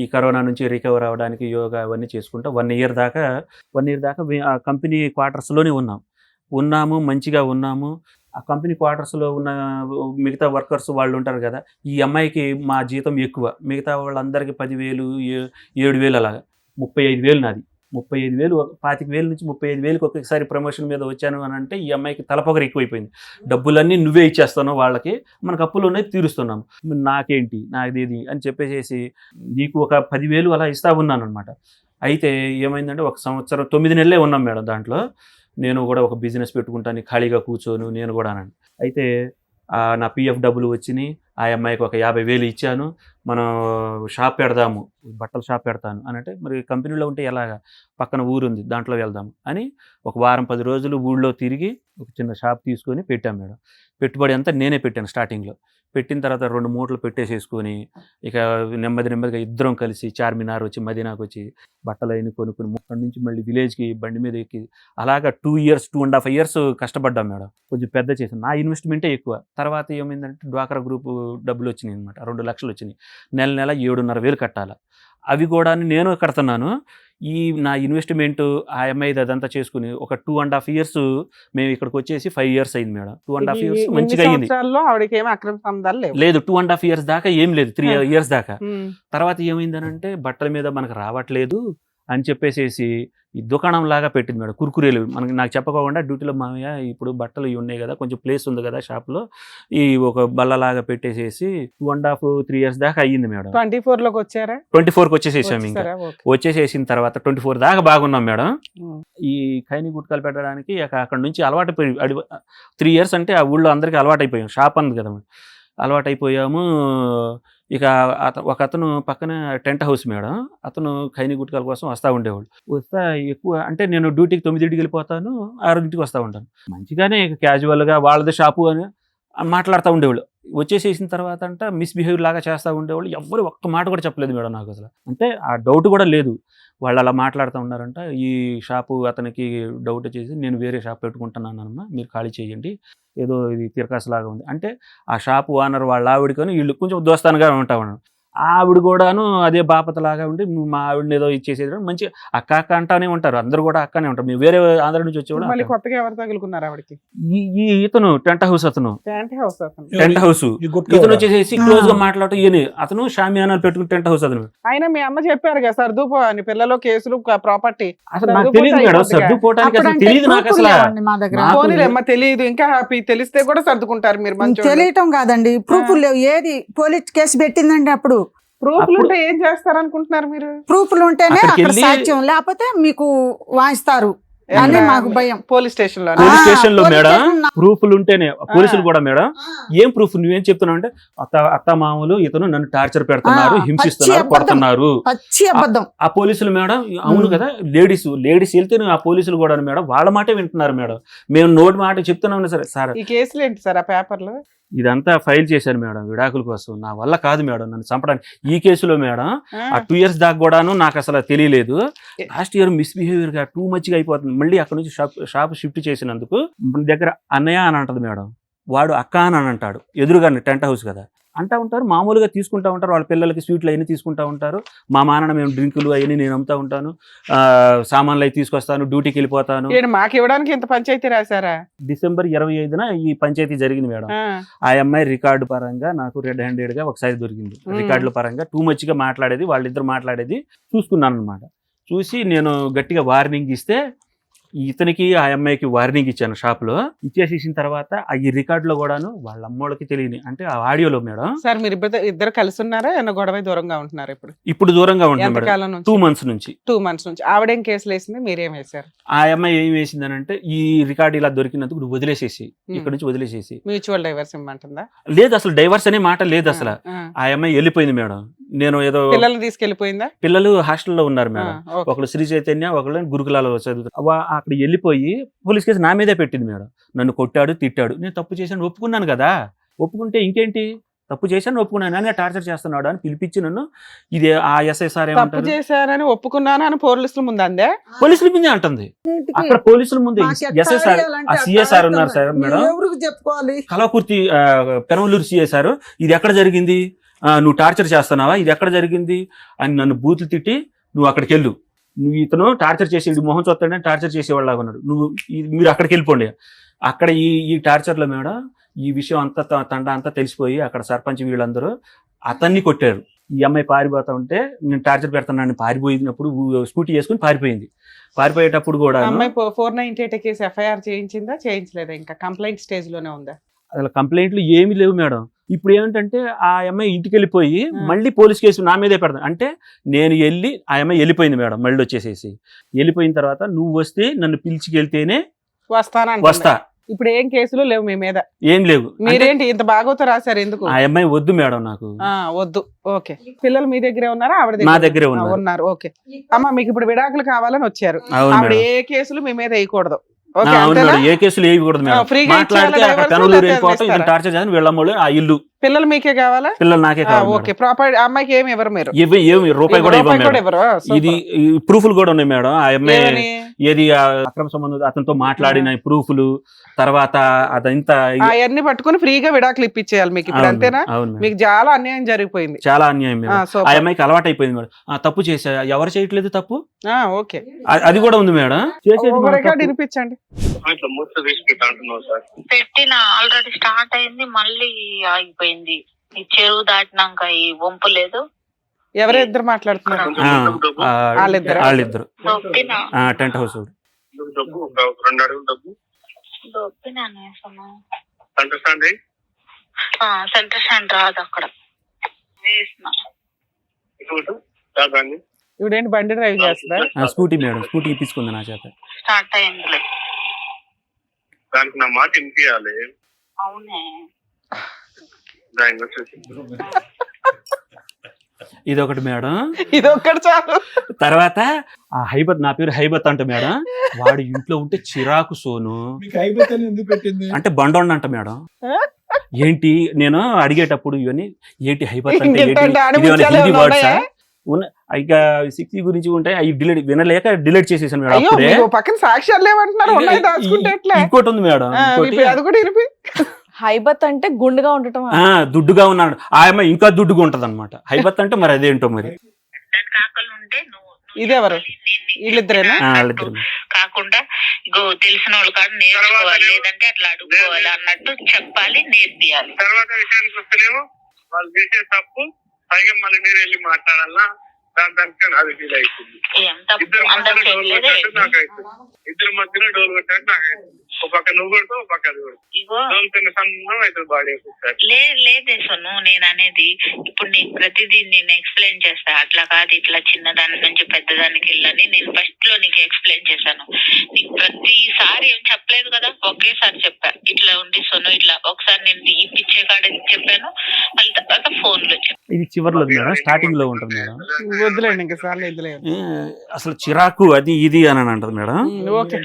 [SPEAKER 4] ఈ కరోనా నుంచి రికవర్ అవ్వడానికి యోగా అవన్నీ చేసుకుంటా 1 ఇయర్ దాకా ఆ కంపెనీ క్వార్టర్స్లోనే ఉన్నాము, మంచిగా ఉన్నాము. ఆ కంపెనీ క్వార్టర్స్లో ఉన్న మిగతా వర్కర్స్ వాళ్ళు ఉంటారు కదా, ఈ అమ్మాయికి మా జీతం ఎక్కువ, మిగతా వాళ్ళందరికీ 10,000 7,000 అలాగా. 35,000 నాది. 35,000 25,000 నుంచి 35,000కి ఒకేసారి ప్రమోషన్ మీద వచ్చాను అని అంటే ఈ అమ్మాయికి తలపొగరు ఎక్కువైపోయింది. డబ్బులన్నీ నువ్వే ఇచ్చేస్తాను, వాళ్ళకి మనకు అప్పులు ఉన్నాయి తీరుస్తున్నాము, నాకేంటి నాదేది అని చెప్పేసి నీకు ఒక 10,000 అలా ఇస్తా ఉన్నాను అనమాట. అయితే ఏమైందంటే 1 సంవత్సరం 9 నెలలే ఉన్నాం మేడం. దాంట్లో నేను కూడా ఒక బిజినెస్ పెట్టుకుంటాను, ఖాళీగా కూర్చోను నేను కూడా అని. అయితే నా పిఎఫ్ డబ్బులు వచ్చినాయి. ఆ అమ్మాయికి ఒక 50,000 ఇచ్చాను. మనం షాప్ పెడదాము, బట్టల షాప్ పెడతాను అని అంటే, మరి కంపెనీలో ఉంటే ఎలాగా, పక్కన ఊరు ఉంది దాంట్లో వెళ్దాము అని ఒక వారం 10 రోజులు ఊళ్ళో తిరిగి ఒక చిన్న షాప్ తీసుకొని పెట్టాం మేడం. పెట్టుబడి అంతా నేనే పెట్టాను స్టార్టింగ్లో. పెట్టిన తర్వాత 2 మూటలు పెట్టేసేసుకొని ఇక నెమ్మదిగా ఇద్దరం కలిసి చార్మినార్ వచ్చి మదీనాకు వచ్చి బట్టలు అయిన కొనుక్కొని అక్కడి నుంచి మళ్ళీ విలేజ్కి బండి మీద ఎక్కి అలాగా 2.5 years కష్టపడ్డాం మేడం. కొంచెం పెద్ద చేసాను. నా ఇన్వెస్ట్మెంటే ఎక్కువ. తర్వాత ఏమైందంటే డ్వాక్రా గ్రూప్ డబ్బులు వచ్చినాయి అనమాట. 2 లక్షలు వచ్చినాయి. నెల 7,500 కట్టాలి. అవి కూడా నేను కడుతున్నాను. ఈ నా ఇన్వెస్ట్మెంట్ ఆ అమ్మాయిది అదంతా చేసుకుని ఒక 2.5 years మేము ఇక్కడికి వచ్చేసి 5 years అయింది మేడం. 2.5 years మంచిగా అయింది. లేదు 2.5 years దాకా ఏం లేదు, 3 years దాకా. తర్వాత ఏమైందనంటే బట్టల మీద మనకు రావట్లేదు అని చెప్పేసి ఈ దుకాణం లాగా పెట్టింది మేడం. కుర్కురేలు నాకు చెప్పకుండా డ్యూటీలో మామయ్య ఇప్పుడు బట్టలు ఇవి ఉన్నాయి కదా, కొంచెం ప్లేస్ ఉంది కదా షాప్లో, ఈ ఒక బల్లలాగా పెట్టేసేసి 2.5-3 years దాకా అయ్యింది మేడం.
[SPEAKER 3] 24లోకి వచ్చారా?
[SPEAKER 4] 24కి వచ్చేసేసాం. ఇంకా వచ్చేసేసిన తర్వాత 24 దాకా బాగున్నాం మేడం. ఈ ఖైనీ గుట్కాలు పెట్టడానికి అక్కడ నుంచి అలవాటు 3 years అంటే ఆ ఊళ్ళో అందరికీ అలవాటు అయిపోయాం. షాప్ అంది కదా, అలవాటు అయిపోయాము. ఇక ఒక అతను పక్కన టెంట్ హౌస్ మేడం, అతను ఖైనీ గుట్కాల కోసం వస్తూ ఉండేవాడు. వస్తా ఎక్కువ అంటే నేను డ్యూటీకి 9కి వెళ్ళిపోతాను, 6కి వస్తూ ఉంటాను. మంచిగానే క్యాజువల్గా వాళ్ళది షాపు అని మాట్లాడుతూ ఉండేవాళ్ళు. వచ్చేసేసిన తర్వాత అంట మిస్బిహేవ్ లాగా చేస్తూ ఉండేవాళ్ళు ఎవ్వరు ఒక్క మాట కూడా చెప్పలేదు మేడం నాకు అసలు. అంటే ఆ డౌట్ కూడా లేదు. వాళ్ళు అలా మాట్లాడుతూ ఉన్నారంట. ఈ షాపు అతనికి డౌట్ వచ్చేసి నేను వేరే షాప్ పెట్టుకుంటున్నానమ్మా, మీరు ఖాళీ చేయండి, ఏదో ఇది తిరకాసులాగా ఉంది అంటే. ఆ షాపు ఓనర్ వాళ్ళ ఆవిడకొని వీళ్ళు కొంచెం దోస్తానుగా ఉంటా ఉన్నాను. ఆవిడ కూడాను అదే బాపతలాగా ఉండి నువ్వు మా ఆవిడని ఏదో ఇచ్చేసేది మంచి అక్క అక్క అంటానే ఉంటారు. అందరూ కూడా అక్కనే ఉంటారు. మేము వేరే ఆంధ్ర నుంచి వచ్చేవాడు.
[SPEAKER 3] మళ్ళీ కొత్తగా ఎవరు తగులుకున్నారు ఆవిడకి?
[SPEAKER 4] ఈ ఇతను టెంట్ హౌస్ అతను టెంట్ హౌస్ ఇతను వచ్చేసి క్లోజ్ గా మాట్లాడటం ఈయన అతను షామియానాలు పెట్టుకుని టెంట్ హౌస్ అతను.
[SPEAKER 3] ఆయన మీ అమ్మ చెప్పారు కదా సర్దుపో అని, పిల్లలు కేసులు ప్రాపర్టీ.
[SPEAKER 4] అసలు నాకు తెలియదు మేడం, సర్దుకోవటానికి అసలు తెలియదు నాకు అసలు.
[SPEAKER 2] మా దగ్గర
[SPEAKER 3] పోనీలేమ్మ తెలియదు, ఇంకా హ్యాపీ. తెలిస్తే కూడా సర్దుకుంటారు మీరు. మంచి
[SPEAKER 2] తెలియటం కాదండి, ప్రూఫ్ లేవు. ఏది పోలీస్ కేసు పెట్టిందండి అప్పుడు
[SPEAKER 3] ప్రూఫ్లు ఉంటే ఏం చేస్తారు అనుకుంటున్నారు మీరు?
[SPEAKER 2] ప్రూఫ్లు ఉంటేనే అక్కడ సాక్ష్యం, లేకపోతే మీకు వాయిస్తారు అని మాకు భయం.
[SPEAKER 3] పోలీస్ స్టేషన్ లో
[SPEAKER 4] లో మేడం ప్రూఫ్లు ఉంటేనే పోలీసులు కూడా మేడం ఏం ప్రూఫ్ నువ్వేం చెప్తున్నావు అంటే అత్త మామూలు ఇతను నన్ను టార్చర్ పెడుతున్నారు, హింసిస్తున్నారు, కొడుతున్నారు.
[SPEAKER 2] పచ్చి అబద్ధం.
[SPEAKER 4] ఆ పోలీసులు మేడం అవును కదా, లేడీస్ వెళ్తే ఆ పోలీసులు కూడా మేడం వాళ్ళ మాటే వింటున్నారు మేడం. మేము నోటి మాట చెప్తున్నాం సరే సార్.
[SPEAKER 3] ఈ కేసులు ఏంటి సార్ ఆ పేపర్లు?
[SPEAKER 4] ఇదంతా ఫైల్ చేశాను మేడం విడాకుల కోసం. నా వల్ల కాదు మేడం నన్ను చంపడానికి. ఈ కేసులో మేడం ఆ 2 years దాకా కూడాను నాకు అసలు తెలియలేదు. లాస్ట్ ఇయర్ మిస్బిహేవియర్ గా టూ మచ్గా అయిపోతుంది. మళ్ళీ అక్కడ నుంచి షాప్ షిఫ్ట్ చేసినందుకు దగ్గర అన్నయ్య అని అంటది మేడం, వాడు అక్క అని అంటాడు. ఎదురుగానే టెంట్ హౌస్ కదా అంటా ఉంటారు. మామూలుగా తీసుకుంటా ఉంటారు. వాళ్ళ పిల్లలకి స్వీట్లు అవన్నీ తీసుకుంటా ఉంటారు. మా మానన మేము డ్రింకులు అవన్నీ నేను అమ్ముతా ఉంటాను, సామాన్లు అవి తీసుకొస్తాను, డ్యూటీకి వెళ్ళిపోతాను.
[SPEAKER 3] మాకు ఇవ్వడానికి ఇంత పంచాయతీ రాశారా?
[SPEAKER 4] December 25న ఈ పంచాయతీ జరిగింది మేడం. ఆ అమ్మాయి రికార్డు పరంగా నాకు రెడ్ హ్యాండెడ్ గా ఒకసారి దొరికింది. రికార్డుల పరంగా టూ మచ్ గా మాట్లాడేది, వాళ్ళిద్దరు మాట్లాడేది చూసుకున్నాను అనమాట. చూసి నేను గట్టిగా వార్నింగ్ ఇస్తే ఇతనికి ఆ అమ్మాయికి వార్నింగ్ ఇచ్చాను షాప్ లో. ఇచ్చేసేసిన తర్వాత ఈ రికార్డ్ లో కూడాను వాళ్ళ అమ్మోళ్ళకి తెలియని అంటే ఆ ఆడియోలో మేడం.
[SPEAKER 3] సార్ మీరు ఇద్దరు కలిసి ఉన్నారా? గొడవ దూరంగా ఉంటున్నారు
[SPEAKER 4] ఇప్పుడు దూరంగా ఉంటున్నారు 2 months నుంచి.
[SPEAKER 3] 2 months నుంచి. ఆవిడేం కేసులు వేసింది, మీరేం వేశారు?
[SPEAKER 4] ఆ అమ్మాయి ఏం వేసిందని అంటే ఈ రికార్డు ఇలా దొరికినందుకు నువ్వు వదిలేసేసి ఇక్కడ నుంచి వదిలేసేసి.
[SPEAKER 3] Mutual divorce ఇమ్మంటుందా?
[SPEAKER 4] లేదు అసలు డైవర్స్ అనే మాట లేదు అసలు. ఆ అమ్మాయి వెళ్ళిపోయింది మేడం. నేను ఏదో
[SPEAKER 3] పిల్లల్ని తీసుకెళ్లిపోయిందా?
[SPEAKER 4] పిల్లలు హాస్టల్లో ఉన్నారు మేడం. ఒకళ్ళు శ్రీ చైతన్య, ఒకళ్ళు గురుకులాలో చదువుతారు. అక్కడ వెళ్ళిపోయి పోలీస్ కేసు నా మీదే పెట్టింది మేడం. నన్ను కొట్టాడు, తిట్టాడు. నేను తప్పు చేశాను ఒప్పుకున్నాను కదా, ఒప్పుకుంటే ఇంకేంటి, తప్పు చేశాను ఒప్పుకున్నాను అని టార్చర్ చేస్తున్నాడు అని పిలిపించి నన్ను ఇది ఆ SSR
[SPEAKER 3] తప్పు చేశానని ఒప్పుకున్నాను అని పోలీసుల ముందు అందే.
[SPEAKER 4] పోలీసుల ముందే అంటుంది. అక్కడ పోలీసుల ముందే SSR ఆ CSR ఉన్నారు సార్ మేడం,
[SPEAKER 2] చెప్పుకోవాలి
[SPEAKER 4] కలాకుర్తి పెనమలూరు CSR. ఇది ఎక్కడ జరిగింది, నువ్వు టార్చర్ చేస్తున్నావా, ఇది ఎక్కడ జరిగింది అని నన్ను బూతులు తిట్టి నువ్వు అక్కడికి వెళ్ళు, నువ్వు ఇతను టార్చర్ చేసి మొహం చూస్తాడని టార్చర్ చేసేవాళ్ళగా ఉన్నాడు, మీరు అక్కడికి వెళ్ళిపోండి. అక్కడ ఈ టార్చర్లో మేడం ఈ విషయం అంతా తండ అంతా తెలిసిపోయి అక్కడ సర్పంచ్ వీళ్ళందరూ అతన్ని కొట్టారు. ఈ అమ్మాయి పారిపోతా ఉంటే నేను టార్చర్ పెడతానని పారిపోయినప్పుడు స్కూటీ వేసుకుని పారిపోయింది. పారిపోయేటప్పుడు కూడా
[SPEAKER 3] అమ్మాయి 498 కేసు FIR చేయించిందా, చేయించలేదా? ఇంకా కంప్లైంట్ స్టేజ్ లోనే ఉందా?
[SPEAKER 4] అసలు కంప్లైంట్లు ఏమీ లేవు మేడం. ఇప్పుడు ఏమిటంటే ఆ అమ్మాయి ఇంటికి వెళ్ళిపోయి మళ్ళీ పోలీస్ కేసు నా మీదే పెడతాను అంటే నేను వెళ్ళి ఆ అమ్మాయి వెళ్ళిపోయింది మేడం. మళ్ళీ వచ్చేసేసి వెళ్ళిపోయిన తర్వాత నువ్వు వస్తే నన్ను పిలిచికెళ్తేనే వస్తా.
[SPEAKER 3] ఇప్పుడు ఏం కేసులు లేవు మీ మీద? ఏం
[SPEAKER 4] లేవు.
[SPEAKER 3] మీరేంటి ఇంత బాగోతో రాశారు ఎందుకు?
[SPEAKER 4] ఆ అమ్మాయి వద్దు మేడం నాకు.
[SPEAKER 3] వద్దు. ఓకే. పిల్లలు మీ దగ్గరే ఉన్నారా? ఆవిడ
[SPEAKER 4] నా దగ్గరే
[SPEAKER 3] ఉన్నారు. ఓకే అమ్మ, మీకు ఇప్పుడు విడాకులు కావాలని వచ్చారు. ఆవిడ ఏ కేసులు మీ మీద వేయకూడదు.
[SPEAKER 4] ఏ కేసులు వేయకూడదు మేడం. మాట్లాడితే అక్కడ పెనమలూరు వెళ్ళిపోవటం, ఇతను టార్చర్ చేయాలని వీళ్ళమ్మోళ్ళు ఆ ఇల్లు.
[SPEAKER 3] పిల్లలు మీకే కావాలా?
[SPEAKER 4] పిల్లలు నాకే కావాలి.
[SPEAKER 3] ఓకే. ప్రాపర్ అమ్మాయికి ఏమి ఇవ్వరు మీరు?
[SPEAKER 4] ఏమి రూపాయి కూడా ఇవ్వరు. ఇది ప్రూఫ్లు కూడా ఉన్నాయి మేడం. ఆ అమ్మాయి ఏది అక్రమ సంబంధం అతనితో మాట్లాడిన ప్రూఫ్లు, తర్వాత అదంతా
[SPEAKER 3] అవన్నీ పట్టుకుని ఫ్రీగా విడాకులు ఇప్పించేయాలి మీకు ఇప్పుడు, అంతేనా? మీకు చాలా అన్యాయం జరిగిపోయింది.
[SPEAKER 4] చాలా అన్యాయం. ఆ అమ్మాయికి అలవాటు అయిపోయింది మేడం. తప్పు చేసా, ఎవరు చేయట్లేదు తప్పు. ఓకే, అది కూడా ఉంది మేడం.
[SPEAKER 3] వినిపించండి.
[SPEAKER 5] పెట్టిన ఆల్రెడీ స్టార్ట్ అయింది, మళ్ళీ ఆగిపోయింది. ఈ చెరువు దాటినాక ఈ వంపు లేదు.
[SPEAKER 3] ఎవరిద్దరు మాట్లాడుతున్నారు?
[SPEAKER 4] వాళ్ళిద్దరు టెంట్ హౌస్.
[SPEAKER 5] సెంటర్ స్టాండ్ రాదు అక్కడ.
[SPEAKER 3] ఇప్పుడేంటి బండి డ్రైవ్ చేస్తుందా?
[SPEAKER 4] స్కూటీ మేడం, స్కూటీ ఇప్పించుకుంది నా చేత.
[SPEAKER 5] స్టార్ట్ అయింది.
[SPEAKER 6] దానికి నా మాట వినిపించాలి.
[SPEAKER 5] అవునే.
[SPEAKER 4] ఇదొకటి మేడం,
[SPEAKER 3] ఇదొకటి చాలు.
[SPEAKER 4] తర్వాత ఆ హైబత్, నా పేరు హైబత్ అంట మేడం. వాడు ఇంట్లో ఉంటే చిరాకు సోను
[SPEAKER 8] ఎందుకు పెట్టింది
[SPEAKER 4] అంటే బండోండ అంట మేడం. ఏంటి నేను అడిగేటప్పుడు ఇవన్నీ ఏంటి హైపర్ అంటే ఏంటి
[SPEAKER 3] ఇంకేంటంటే
[SPEAKER 4] ఇది ఏమైనా
[SPEAKER 3] ఆడముత్యాలు
[SPEAKER 4] హిందీ
[SPEAKER 3] ఏమైనా
[SPEAKER 4] వర్డ్సా
[SPEAKER 3] ఉన్నాయా?
[SPEAKER 4] ఇక 60 గురించి ఉంటాయి అవి వినలేక డిలీట్ చేసేసాను మేడం.
[SPEAKER 3] అయ్యో
[SPEAKER 4] అప్పుడే
[SPEAKER 3] మీకు పక్కన సాక్ష్యాలు లేవంటున్నారు, ఉన్నాయి దాచుకుంటే ఎట్లా?
[SPEAKER 4] ఇంకోటి ఉంది మేడం, ఇంకోటి
[SPEAKER 3] అది కూడా ఇరిపి.
[SPEAKER 7] హైబత్ అంటే గుండుగా ఉండటం.
[SPEAKER 4] దుడ్డుగా ఉన్నాడు ఆ అమ్మాయి, ఇంకా దుడ్డుగా ఉంటది అనమాట. హైబత్ అంటే మరి అదేంటో మరి.
[SPEAKER 5] దానికి ఆకలి ఉంటే నువ్వు
[SPEAKER 3] ఇదెవరు? వీళ్ళిద్దరేనా?
[SPEAKER 4] వాళ్ళిద్దరు
[SPEAKER 5] కాకుండా ఇగో తెలిసిన వాళ్ళు కాదు నేర్చుకోవాలి, లేదంటే అట్లా అడుక్కోవాలి అన్నట్టు చెప్పాలి, నేర్పియాలి.
[SPEAKER 6] తర్వాత విషయానికి వస్తేనేమో వాళ్ళు చేసే తప్పు పైగా మళ్ళీ నేను వెళ్ళి మాట్లాడాలా, దానికి అది ఫీల్ అవుతుంది.
[SPEAKER 5] ఏం తప్పు అందరు చేయలేదే.
[SPEAKER 6] ఇద్దరు మధ్యలో డోలు కొట్టాడు నాకు. ఒక పక్క నువ్వు కొడతావు, ఒక పక్క అది కొడతావు.
[SPEAKER 5] ఇగో
[SPEAKER 6] డోలు కింద సన్నం అవుతుంది బాడీ ఒకసారి.
[SPEAKER 5] లేదే సొన్ను, నేను అనేది ఇప్పుడు నీకు ప్రతిదీ నేను ఎక్స్ప్లెయిన్ చేస్తా. అట్లా కాదు, ఇట్లా చిన్నదాని నుంచి పెద్దదానికి వెళ్ళని నేను ఫస్ట్ లో నీకు ఎక్స్ప్లెయిన్ చేశాను. నీకు ప్రతిసారి ఏం చెప్పలేదు కదా, ఒకేసారి చెప్పా. ఇట్లా ఉంది సొన్ను, ఇట్లా ఒకసారి నేను ఈ పిచ్చే కాడ చెప్పాను, మళ్ళీ తర్వాత ఫోన్ లో చెప్పాను.
[SPEAKER 4] ఇది చివరిలో మేడం, స్టార్టింగ్ లో ఉంటుంది మేడం.
[SPEAKER 3] వద్దులేండి, ఇంకా సార్లు వద్దులేండి.
[SPEAKER 4] అసలు చిరాకు అది ఇది అని అంటది మేడం.
[SPEAKER 3] ఓకే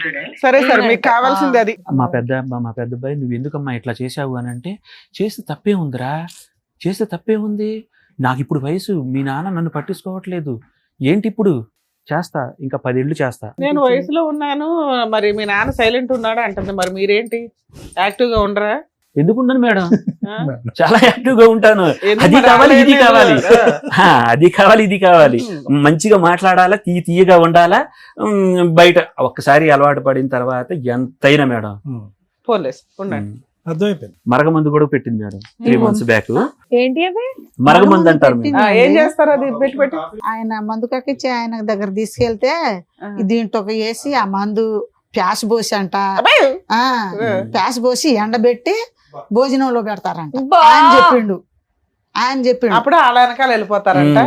[SPEAKER 3] సరే సార్, మీకు కావాల్సింది అది.
[SPEAKER 4] మా పెద్ద అబ్బాయి నువ్వు ఎందుకమ్మా ఇట్లా చేసావు అని అంటే, చేస్తే తప్పే ఉందిరా, చేస్తే తప్పే ఉంది, నాకు ఇప్పుడు వయసు, మీ నాన్న నన్ను పట్టించుకోవట్లేదు, ఏంటి ఇప్పుడు చేస్తా, ఇంకా 10 ఏళ్ళు చేస్తా.
[SPEAKER 3] నేను వయసులో ఉన్నాను, మరి మీ నాన్న సైలెంట్ ఉన్నాడు అంటుంది, మరి మీరేంటి యాక్టివ్ గా ఉండరా?
[SPEAKER 4] ఎందుకుండను మేడం,
[SPEAKER 3] ఆ?
[SPEAKER 4] చాలా యాక్టివ్ గా ఉంటాను.
[SPEAKER 3] ఎందుకు
[SPEAKER 4] అది
[SPEAKER 3] మరి
[SPEAKER 4] కావాలి, ఇది
[SPEAKER 3] ఆడలేదు?
[SPEAKER 4] కావాలి, అది కావాలి, ఇది కావాలి, మంచిగా మాట్లాడాలా, తీయగా ఉండాలా. బయట ఒక్కసారి అలవాటు పడిన తర్వాత ఎంతైనా మేడం.
[SPEAKER 3] పోన్లేస్ ఉండండి.
[SPEAKER 8] అర్థమైపోయింది.
[SPEAKER 4] మరగమందు కూడా పెట్టింది మేడం 3 months బ్యాక్.
[SPEAKER 7] ఏంటి అవి?
[SPEAKER 4] మరగమందు అంటారు మేడం.
[SPEAKER 3] ఏం చేస్తారు అది పెట్టి?
[SPEAKER 2] ఆయన మందు కక్కిచ్చి ఆయన దగ్గర తీసుకెళ్తే దీంట్లో ఒక వేసి ఆ మందు ప్యాస్ పోసి అంట, ప్యాస్ పోసి ఎండబెట్టి భోజనంలో పెడతారంట. ఆయన చెప్పిండు
[SPEAKER 3] అప్పుడు అలా వెనకాల వెళ్ళిపోతారంట.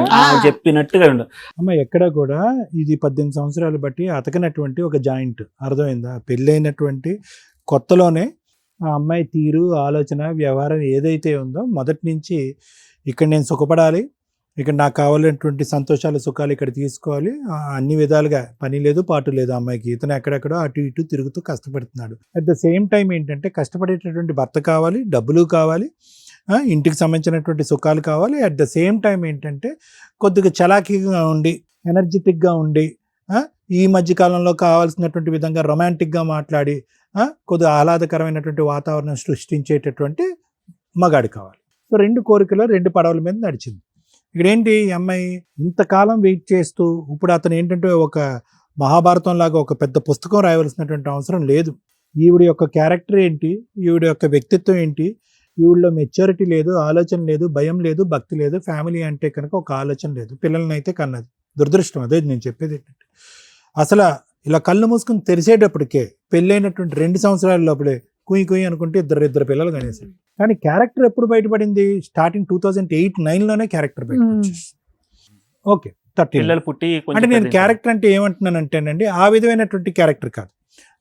[SPEAKER 4] చెప్పినట్టుగా ఉండు.
[SPEAKER 8] అమ్మ ఎక్కడ కూడా ఇది 18 సంవత్సరాలు బట్టి అతకనటువంటి ఒక జాయింట్, అర్థమైందా? పెళ్ళైనటువంటి కొత్తలోనే ఆ అమ్మాయి తీరు, ఆలోచన, వ్యవహారం ఏదైతే ఉందో మొదటి నుంచి ఇక్కడ నేను సుఖపడాలి, ఇక్కడ నాకు కావాలన్నటువంటి సంతోషాలు, సుఖాలు ఇక్కడ తీసుకోవాలి, అన్ని విధాలుగా పని లేదు పాటు లేదు అమ్మాయికి. ఇతను ఎక్కడెక్కడో అటు ఇటు తిరుగుతూ కష్టపడుతున్నాడు. అట్ ద సేమ్ టైం ఏంటంటే కష్టపడేటటువంటి భర్త కావాలి, డబ్బులు కావాలి, ఇంటికి సంబంధించినటువంటి సుఖాలు కావాలి. అట్ ద సేమ్ టైం ఏంటంటే కొద్దిగా చలాకీగా ఉండి, ఎనర్జెటిక్గా ఉండి, ఈ మధ్యకాలంలో కావాల్సినటువంటి విధంగా రొమాంటిక్గా మాట్లాడి, కొద్దిగా ఆహ్లాదకరమైనటువంటి వాతావరణం సృష్టించేటటువంటి మగాడు కావాలి. సో 2 కోరికలు 2 పడవల మీద నడిచింది. ఇక్కడ ఏంటి, ఈ అమ్మాయి ఇంతకాలం వెయిట్ చేస్తూ ఇప్పుడు అతను ఏంటంటే ఒక మహాభారతం లాగా ఒక పెద్ద పుస్తకం రాయవలసినటువంటి అవసరం లేదు. ఈవిడ యొక్క క్యారెక్టర్ ఏంటి, ఈవిడ యొక్క వ్యక్తిత్వం ఏంటి, ఈవిడలో మెచ్యూరిటీ లేదు, ఆలోచన లేదు, భయం లేదు, భక్తి లేదు, ఫ్యామిలీ అంటే కనుక ఒక ఆలోచన లేదు, పిల్లల్ని అయితే కన్నది. దురదృష్టం. అదే నేను చెప్పేది ఏంటంటే, అసలు ఇలా కళ్ళు మూసుకుని తెరిచేటప్పటికే పెళ్ళైనటువంటి 2 సంవత్సరాల లోపలే కుయ్యి అనుకుంటే ఇద్దరు పిల్లలు కనేసారు. కానీ క్యారెక్టర్ ఎప్పుడు బయటపడింది? స్టార్టింగ్ 2008-9లోనే క్యారెక్టర్ బయటపడింది. ఓకే, 30
[SPEAKER 4] పిల్లలు పుట్టి
[SPEAKER 8] అంటే నేను క్యారెక్టర్ అంటే ఏమంటున్నానంటేనండి, ఆ విధమైనటువంటి క్యారెక్టర్ కాదు,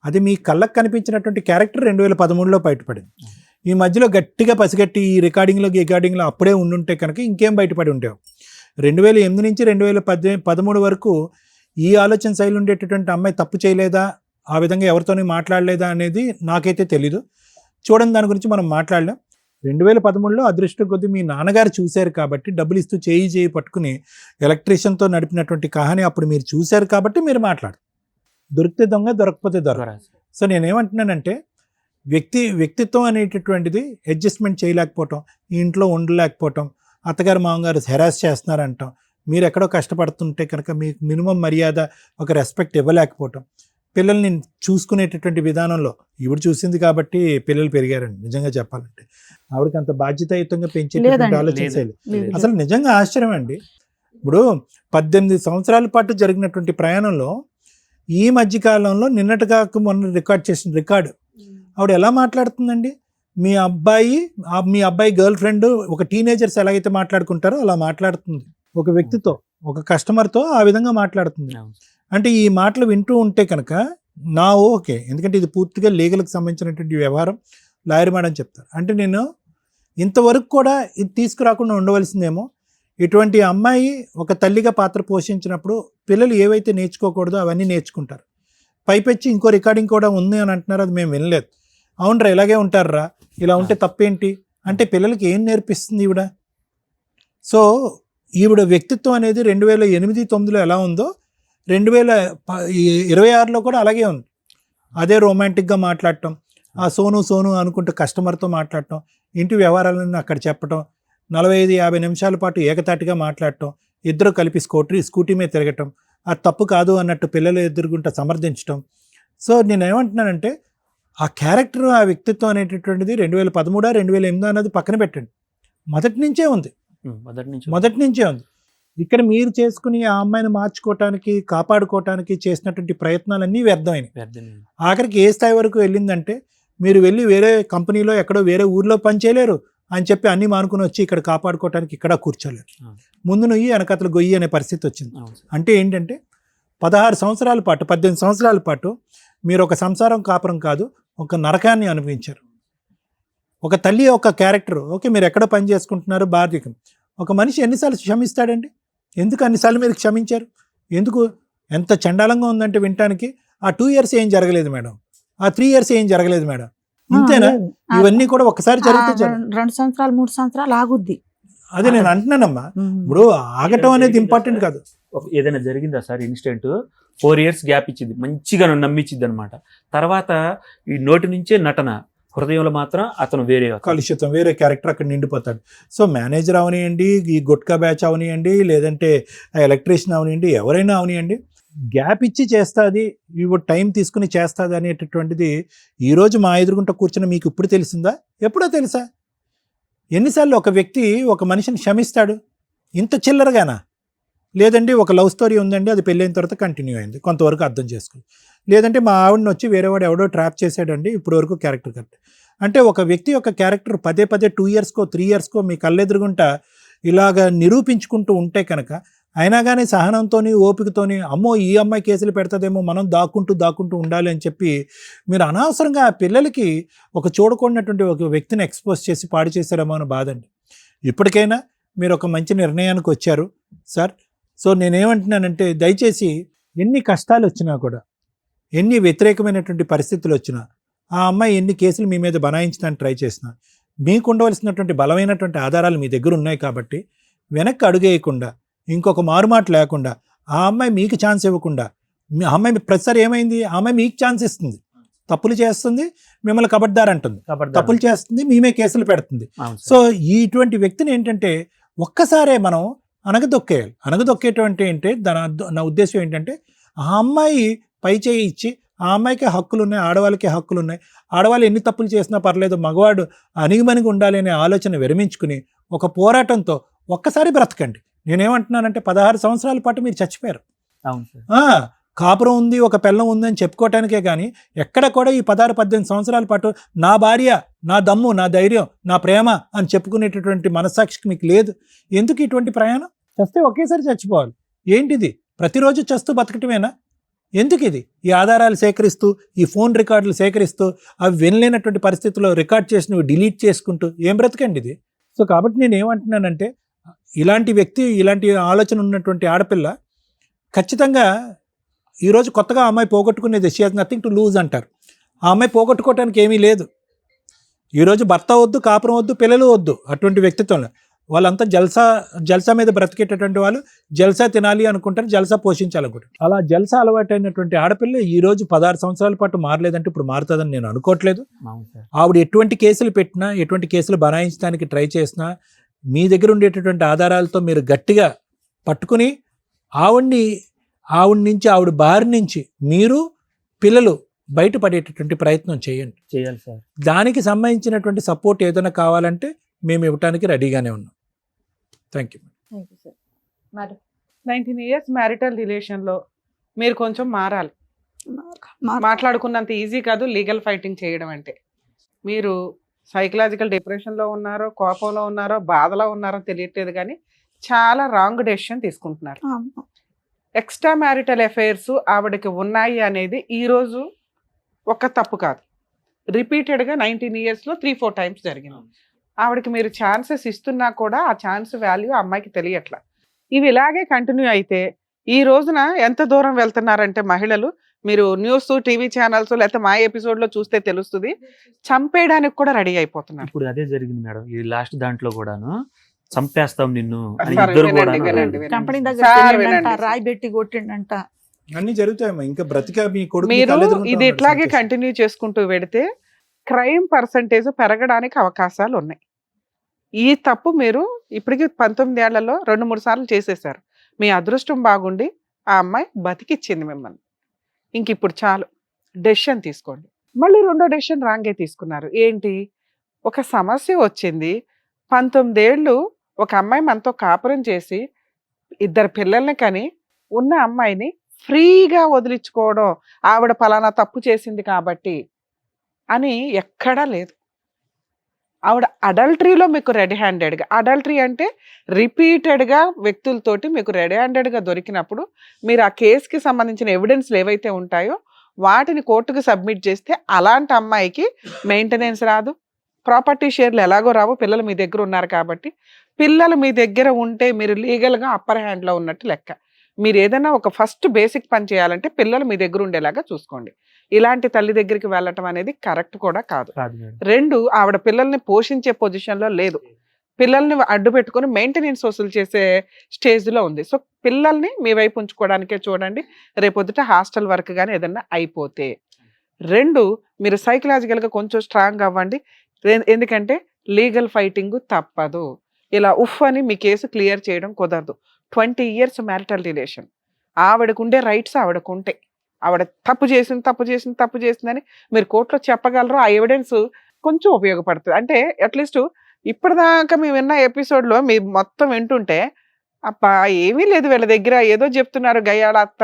[SPEAKER 8] అది మీ కళ్ళకు కనిపించినటువంటి క్యారెక్టర్ 2013లో బయటపడింది. ఈ మధ్యలో గట్టిగా పసిగట్టి ఈ రికార్డింగ్లో అప్పుడే ఉండుంటే కనుక ఇంకేం బయటపడి ఉండేవి. 2008 నుంచి 2013 వరకు ఈ ఆలోచన శైలి ఉండేటటువంటి అమ్మాయి తప్పు చేయలేదా, ఆ విధంగా ఎవరితోని మాట్లాడలేదా అనేది నాకైతే తెలీదు. చూడండి, దాని గురించి మనం మాట్లాడలేం. 2013లో అదృష్టం కొద్దీ మీ నాన్నగారు చూశారు కాబట్టి, డబ్బులు ఇస్తూ చేయి పట్టుకుని ఎలక్ట్రీషియన్తో నడిపినటువంటి కహాని అప్పుడు మీరు చూశారు కాబట్టి మీరు మాట్లాడు. దొరికితే దొంగ, దొరకకపోతే దొరక. సో నేనేమంటున్నానంటే, వ్యక్తిత్వం అనేటటువంటిది అడ్జస్ట్మెంట్ చేయలేకపోవటం, ఈ ఇంట్లో ఉండలేకపోవటం, అత్తగారు మామగారు హెరాస్ చేస్తున్నారంటాం, మీరు ఎక్కడో కష్టపడుతుంటే కనుక మీకు మినిమం మర్యాద, ఒక రెస్పెక్ట్ ఇవ్వలేకపోవటం, పిల్లల్ని చూసుకునేటటువంటి విధానంలో ఈవిడ చూసింది కాబట్టి పిల్లలు పెరిగారండి. నిజంగా చెప్పాలంటే ఆవిడకి అంత బాధ్యతాయుతంగా పెంచేటటువంటి ఆలోచన శైలి అసలు నిజంగా ఆశ్చర్యం అండి. ఇప్పుడు 18 సంవత్సరాల పాటు జరిగినటువంటి ప్రయాణంలో ఈ మధ్యకాలంలో నిన్నటిగా మొన్న రికార్డ్ చేసిన రికార్డు ఆవిడ ఎలా మాట్లాడుతుందండి? మీ అబ్బాయి గర్ల్ ఫ్రెండ్, ఒక టీనేజర్స్ ఎలాగైతే మాట్లాడుకుంటారో అలా మాట్లాడుతుంది. ఒక వ్యక్తితో, ఒక కస్టమర్తో ఆ విధంగా మాట్లాడుతుంది. అంటే ఈ మాటలు వింటూ ఉంటే కనుక ఓకే, ఎందుకంటే ఇది పూర్తిగా లీగల్కి సంబంధించినటువంటి వ్యవహారం, లాయర్ మేడం చెప్తారు. అంటే నేను ఇంతవరకు కూడా ఇది తీసుకురాకుండా ఉండవలసిందేమో. ఇటువంటి అమ్మాయి ఒక తల్లిగా పాత్ర పోషించినప్పుడు పిల్లలు ఏవైతే నేర్చుకోకూడదో అవన్నీ నేర్చుకుంటారు. పైపెచ్చి ఇంకో రికార్డింగ్ కూడా ఉంది అని అంటున్నారు, అది మేము వినలేదు. అవునరా, ఇలాగే ఉంటారా, ఇలా ఉంటే తప్పేంటి, అంటే పిల్లలకి ఏం నేర్పిస్తుంది ఈవిడ? సో ఈవిడ వ్యక్తిత్వం అనేది 2008-9లో ఎలా ఉందో 2026లో కూడా అలాగే ఉంది. అదే రొమాంటిక్గా మాట్లాడటం, ఆ సోను అనుకుంటూ కస్టమర్తో మాట్లాడటం, ఇంటి వ్యవహారాలను అక్కడ చెప్పటం, 45-50 నిమిషాల పాటు ఏకతాటిగా మాట్లాడటం, ఇద్దరు కలిపి స్కూటీ మీద తిరగటం, అది తప్పు కాదు అన్నట్టు పిల్లలు ఎదురుగుంట సమర్థించటం. సో నేను ఏమంటున్నానంటే ఆ క్యారెక్టర్, ఆ వ్యక్తిత్వం అనేటటువంటిది 2013-2008 అన్నది పక్కన పెట్టండి, మొదటి నుంచే ఉంది. ఇక్కడ మీరు చేసుకుని ఆ అమ్మాయిని మార్చుకోవటానికి, కాపాడుకోవటానికి చేసినటువంటి ప్రయత్నాలన్నీ వ్యర్థమైనవి. ఆఖరికి ఏ స్థాయి వరకు వెళ్ళిందంటే, మీరు వెళ్ళి వేరే కంపెనీలో ఎక్కడో వేరే ఊర్లో పనిచేయలేరు అని చెప్పి అన్నీ మానుకుని వచ్చి ఇక్కడ కాపాడుకోవటానికి ఇక్కడ కూర్చోలేరు, ముందు నుయ్యి వెనకతలు గొయ్యి అనే పరిస్థితి వచ్చింది. అంటే ఏంటంటే 16 సంవత్సరాల పాటు 18 సంవత్సరాల పాటు మీరు ఒక సంసారం కాపురం కాదు, ఒక నరకాన్ని అనుభవించారు. ఒక తల్లి ఒక క్యారెక్టర్, ఓకే మీరు ఎక్కడో పని చేసుకుంటున్నారు బాధ్యకం, ఒక మనిషి ఎన్నిసార్లు క్షమిస్తాడండి? ఎందుకు అన్నిసార్లు మీరు క్షమించారు? ఎందుకు? ఎంత చండాలంగా ఉందంటే వినటానికి. ఆ 2 years ఏం జరగలేదు మేడం, ఆ 3 years ఏం జరగలేదు మేడం, ఇంతేనా? ఇవన్నీ కూడా ఒకసారి జరిగితే
[SPEAKER 2] 2 సంవత్సరాలు 3 సంవత్సరాలు ఆగుద్ది.
[SPEAKER 8] అదే నేను అంటున్నానమ్మా, ఇప్పుడు ఆగటం అనేది ఇంపార్టెంట్ కాదు.
[SPEAKER 4] ఏదైనా జరిగిందా సార్ ఇన్సిడెంట్ 4 years గ్యాప్ ఇచ్చింది, మంచిగా నమ్మించింది అనమాట. తర్వాత ఈ నోటి నుంచే నటన, హృదయంలో మాత్రం అతను వేరే
[SPEAKER 8] కలుషితం, వేరే క్యారెక్టర్ అక్కడ నిండిపోతాడు. సో మేనేజర్ అవనియండి, ఈ గుట్కా బ్యాచ్ అవనియండి, లేదంటే ఎలక్ట్రీషియన్ అవనియండి, ఎవరైనా అవనియండి, గ్యాప్ ఇచ్చి చేస్తుంది, ఇవి టైం తీసుకుని చేస్తుంది అనేటటువంటిది ఈరోజు మా ఎదురుగుంట కూర్చున్న మీకు ఇప్పుడు తెలిసిందా? ఎప్పుడో తెలుసా? ఎన్నిసార్లు ఒక వ్యక్తి ఒక మనిషిని క్షమిస్తాడు? ఇంత చిల్లరగానా? లేదండి ఒక లవ్ స్టోరీ ఉందండి, అది పెళ్ళైన తర్వాత కంటిన్యూ అయింది, కొంతవరకు అర్థం చేసుకోండి. లేదంటే మా ఆవిడని వచ్చి వేరేవాడు ఎవడో ట్రాప్ చేశాడండి, ఇప్పుడు వరకు క్యారెక్టర్ కరెక్ట్. అంటే ఒక వ్యక్తి యొక్క క్యారెక్టర్ పదే 2 yearsకో 3 yearsకో మీ కళ్ళెదురుగుంట ఇలాగ నిరూపించుకుంటూ ఉంటే కనుక, అయినా కానీ సహనంతోని ఓపికతోని అమ్మో ఈ అమ్మాయి కేసులు పెడతాదేమో మనం దాక్కుంటూ ఉండాలి అని చెప్పి మీరు అనవసరంగా ఆ పిల్లలకి ఒక చూడకూడనటువంటి ఒక వ్యక్తిని ఎక్స్పోజ్ చేసి పాడు చేశారేమో అని బాధండి. ఇప్పటికైనా మీరు ఒక మంచి నిర్ణయానికి వచ్చారు సార్. సో నేనేమంటున్నానంటే దయచేసి ఎన్ని కష్టాలు వచ్చినా కూడా, ఎన్ని వ్యతిరేకమైనటువంటి పరిస్థితులు వచ్చినా, ఆ అమ్మాయి ఎన్ని కేసులు మీ మీద బనాయించడానికి ట్రై చేసినా, మీకు ఉండవలసినటువంటి బలమైనటువంటి ఆధారాలు మీ దగ్గర ఉన్నాయి కాబట్టి వెనక్కి అడుగేయకుండా, ఇంకొక మారుమాట లేకుండా, ఆ అమ్మాయి మీకు ఛాన్స్ ఇవ్వకుండా, ఆ అమ్మాయి ప్రతిసారి ఏమైంది, ఆ అమ్మాయి మీకు ఛాన్స్ ఇస్తుంది, తప్పులు చేస్తుంది, మిమ్మల్ని కబడ్దారంటుంది, తప్పులు చేస్తుంది, మేమే కేసులు పెడుతుంది. సో ఇటువంటి వ్యక్తిని ఏంటంటే ఒక్కసారే మనం అనగదొక్కేయాలి. అనగదొక్కేటువంటి ఏంటంటే నా ఉద్దేశం ఏంటంటే, ఆ అమ్మాయి పై చేయి ఇచ్చి, ఆ అమ్మాయికి హక్కులు ఉన్నాయి, ఆడవాళ్ళకి హక్కులు ఉన్నాయి, ఆడవాళ్ళు ఎన్ని తప్పులు చేసినా పర్లేదు, మగవాడు అణిగిమణిగి ఉండాలి అనే ఆలోచన విరమించుకుని ఒక పోరాటంతో ఒక్కసారి బ్రతకండి. నేనేమంటున్నానంటే 16 సంవత్సరాల పాటు మీరు చచ్చిపోయారు. కాపురం ఉంది, ఒక పిల్లం ఉంది అని చెప్పుకోవటానికే కానీ ఎక్కడ కూడా ఈ 16-18 సంవత్సరాల పాటు నా భార్య, నా దమ్ము, నా ధైర్యం, నా ప్రేమ అని చెప్పుకునేటటువంటి మనస్సాక్షికి మీకు లేదు. ఎందుకు ఇటువంటి ప్రయాణం? చస్తే ఒకేసారి చచ్చిపోవాలి. ఏంటిది ప్రతిరోజు చస్తూ బతకటమేనా? ఎందుకు ఇది? ఈ ఆధారాలు సేకరిస్తూ, ఈ ఫోన్ రికార్డులు సేకరిస్తూ, అవి వినలేనటువంటి పరిస్థితుల్లో రికార్డ్ చేసినవి డిలీట్ చేసుకుంటూ ఏం బ్రతకండి ఇది? సో కాబట్టి నేను ఏమంటున్నానంటే, ఇలాంటి వ్యక్తి, ఇలాంటి ఆలోచన ఉన్నటువంటి ఆడపిల్ల ఖచ్చితంగా ఈరోజు కొత్తగా అమ్మాయి పోగొట్టుకునేది she has nothing to lose అంటారు. ఆ అమ్మాయి పోగొట్టుకోవటానికి ఏమీ లేదు. ఈరోజు భర్త వద్దు, కాపురం వద్దు, పిల్లలు వద్దు, అటువంటి వ్యక్తిత్వంలో వాళ్ళంతా జల్సా మీద బ్రతికేటటువంటి వాళ్ళు జల్సా తినాలి అనుకుంటారు, జల్సా పోషించాలనుకుంటారు. అలా జల్సా అలవాటైనటువంటి ఆడపిల్ల ఈరోజు 16 సంవత్సరాల పాటు మారలేదంటే ఇప్పుడు మారుతుందని నేను అనుకోవట్లేదు. ఆవిడ ఎటువంటి కేసులు పెట్టినా, ఎటువంటి కేసులు బనాయించడానికి ట్రై చేసినా, మీ దగ్గర ఉండేటటువంటి ఆధారాలతో మీరు గట్టిగా పట్టుకుని ఆవిడ నుంచి, ఆవిడ బారి నుంచి మీరు పిల్లలు బయటపడేటటువంటి ప్రయత్నం చేయాలి సార్. దానికి సంబంధించినటువంటి సపోర్ట్ ఏదైనా కావాలంటే మేము ఇవ్వటానికి రెడీగానే ఉన్నాం. Thank you.
[SPEAKER 3] 19 years మ్యారిటల్ రిలేషన్లో మీరు కొంచెం మారాలి. మాట్లాడుకున్నంత ఈజీ కాదు లీగల్ ఫైటింగ్ చేయడం అంటే. మీరు సైకలాజికల్ డిప్రెషన్లో ఉన్నారో, కోపంలో ఉన్నారో, బాధలో ఉన్నారో తెలియట్లేదు, కానీ చాలా రాంగ్ డెసిషన్ తీసుకుంటున్నారు. ఎక్స్ట్రా మ్యారిటల్ అఫైర్స్ ఆవిడకి ఉన్నాయి అనేది ఈరోజు ఒక తప్పు కాదు, రిపీటెడ్గా 19 yearsలో 3-4 times జరిగింది. ఆవిడకి మీరు ఛాన్సెస్ ఇస్తున్నా కూడా ఆ ఛాన్స్ వాల్యూ అమ్మాయికి తెలియట్లా. ఇవి ఇలాగే కంటిన్యూ అయితే ఈ రోజున ఎంత దూరం వెళ్తున్నారంటే మహిళలు మీరు న్యూస్ టీవీ ఛానల్స్ లేకపోతే మా ఎపిసోడ్ లో చూస్తే తెలుస్తుంది, చంపేయడానికి కూడా రెడీ అయిపోతున్నారు.
[SPEAKER 4] ఇప్పుడు అదే జరిగింది మేడం ఈ లాస్ట్ దాంట్లో కూడాను, చంపేస్తాం నిన్ను అని
[SPEAKER 3] సార్,
[SPEAKER 4] ఇద్దరు
[SPEAKER 3] వినండి,
[SPEAKER 4] కూడా
[SPEAKER 3] వినండి, వినండి.
[SPEAKER 2] కంపెనీ
[SPEAKER 3] సార్,
[SPEAKER 2] దగ్గర
[SPEAKER 3] వినండి.
[SPEAKER 2] రాయి పెట్టి కొట్టిండంట.
[SPEAKER 8] అన్ని జరుగుతాయమ్మా. ఇంకా బ్రతిక మీ కొడుకు
[SPEAKER 3] మీరు ఇది ఇట్లాగే కంటిన్యూ చేసుకుంటూ పెడితే క్రైమ్ పర్సంటేజ్ పెరగడానికి అవకాశాలు ఉన్నాయి. ఈ తప్పు మీరు ఇప్పటికి 19 ఏళ్లలో 2-3 సార్లు చేసేసారు. మీ అదృష్టం బాగుండి ఆ అమ్మాయి బతికిచ్చింది మిమ్మల్ని. ఇంక ఇప్పుడు చాలు, డెసిషన్ తీసుకోండి. మళ్ళీ రెండో డెసిషన్ రాంగే తీసుకున్నారు. ఏంటి, ఒక సమస్య వచ్చింది, 19 ఏళ్ళు ఒక అమ్మాయి మనతో కాపురం చేసి 2 పిల్లల్ని కని ఉన్న అమ్మాయిని ఫ్రీగా వదిలించుకోవడం, ఆవిడ పలానా తప్పు చేసింది కాబట్టి అని ఎక్కడా లేదు. ఆవిడ అడల్టరీలో మీకు రెడీ హ్యాండెడ్గా, అడల్టరీ అంటే రిపీటెడ్గా వ్యక్తులతోటి మీకు రెడీ హ్యాండెడ్గా దొరికినప్పుడు మీరు ఆ కేసుకి సంబంధించిన ఎవిడెన్స్లు ఏవైతే ఉంటాయో వాటిని కోర్టుకు సబ్మిట్ చేస్తే అలాంటి అమ్మాయికి మెయింటెనెన్స్ రాదు, ప్రాపర్టీ షేర్లు ఎలాగో రావు, పిల్లలు మీ దగ్గర ఉన్నారు కాబట్టి. పిల్లలు మీ దగ్గర ఉంటే మీరు లీగల్గా అప్పర్ హ్యాండ్లో ఉన్నట్టు లెక్క. మీరు ఏదైనా ఒక ఫస్ట్ బేసిక్ పని చేయాలంటే పిల్లలు మీ దగ్గర ఉండేలాగా చూసుకోండి. ఇలాంటి తల్లి దగ్గరికి వెళ్ళటం అనేది కరెక్ట్ కూడా కాదు. 2, ఆవిడ పిల్లల్ని పోషించే పొజిషన్లో లేదు, పిల్లల్ని అడ్డు పెట్టుకొని మెయింటెనెన్స్ వసూలు చేసే స్టేజ్లో ఉంది. సో పిల్లల్ని మీ వైపు ఉంచుకోవడానికే చూడండి. రేపొద్దుట హాస్టల్ వర్క్ కానీ ఏదన్నా అయిపోతే. 2, మీరు సైకలాజికల్గా కొంచెం స్ట్రాంగ్ అవ్వండి. ఎందుకంటే లీగల్ ఫైటింగ్ తప్పదు. ఇలా అని మీ కేసు క్లియర్ చేయడం కుదరదు. 20 years మ్యారిటల్ రిలేషన్, ఆవిడకుండే రైట్స్ ఆవిడకుంటాయి. ఆవిడ తప్పు చేసిందని మీరు కోర్టులో చెప్పగలరు. ఆ ఎవిడెన్స్ కొంచెం ఉపయోగపడుతుంది. అంటే అట్లీస్ట్ ఇప్పటిదాకా మేము విన్న ఎపిసోడ్లో మీరు మొత్తం వింటుంటే అబ్బా ఏమీ లేదు వీళ్ళ దగ్గర, ఏదో చెప్తున్నారు గయ్యాళ అత్త,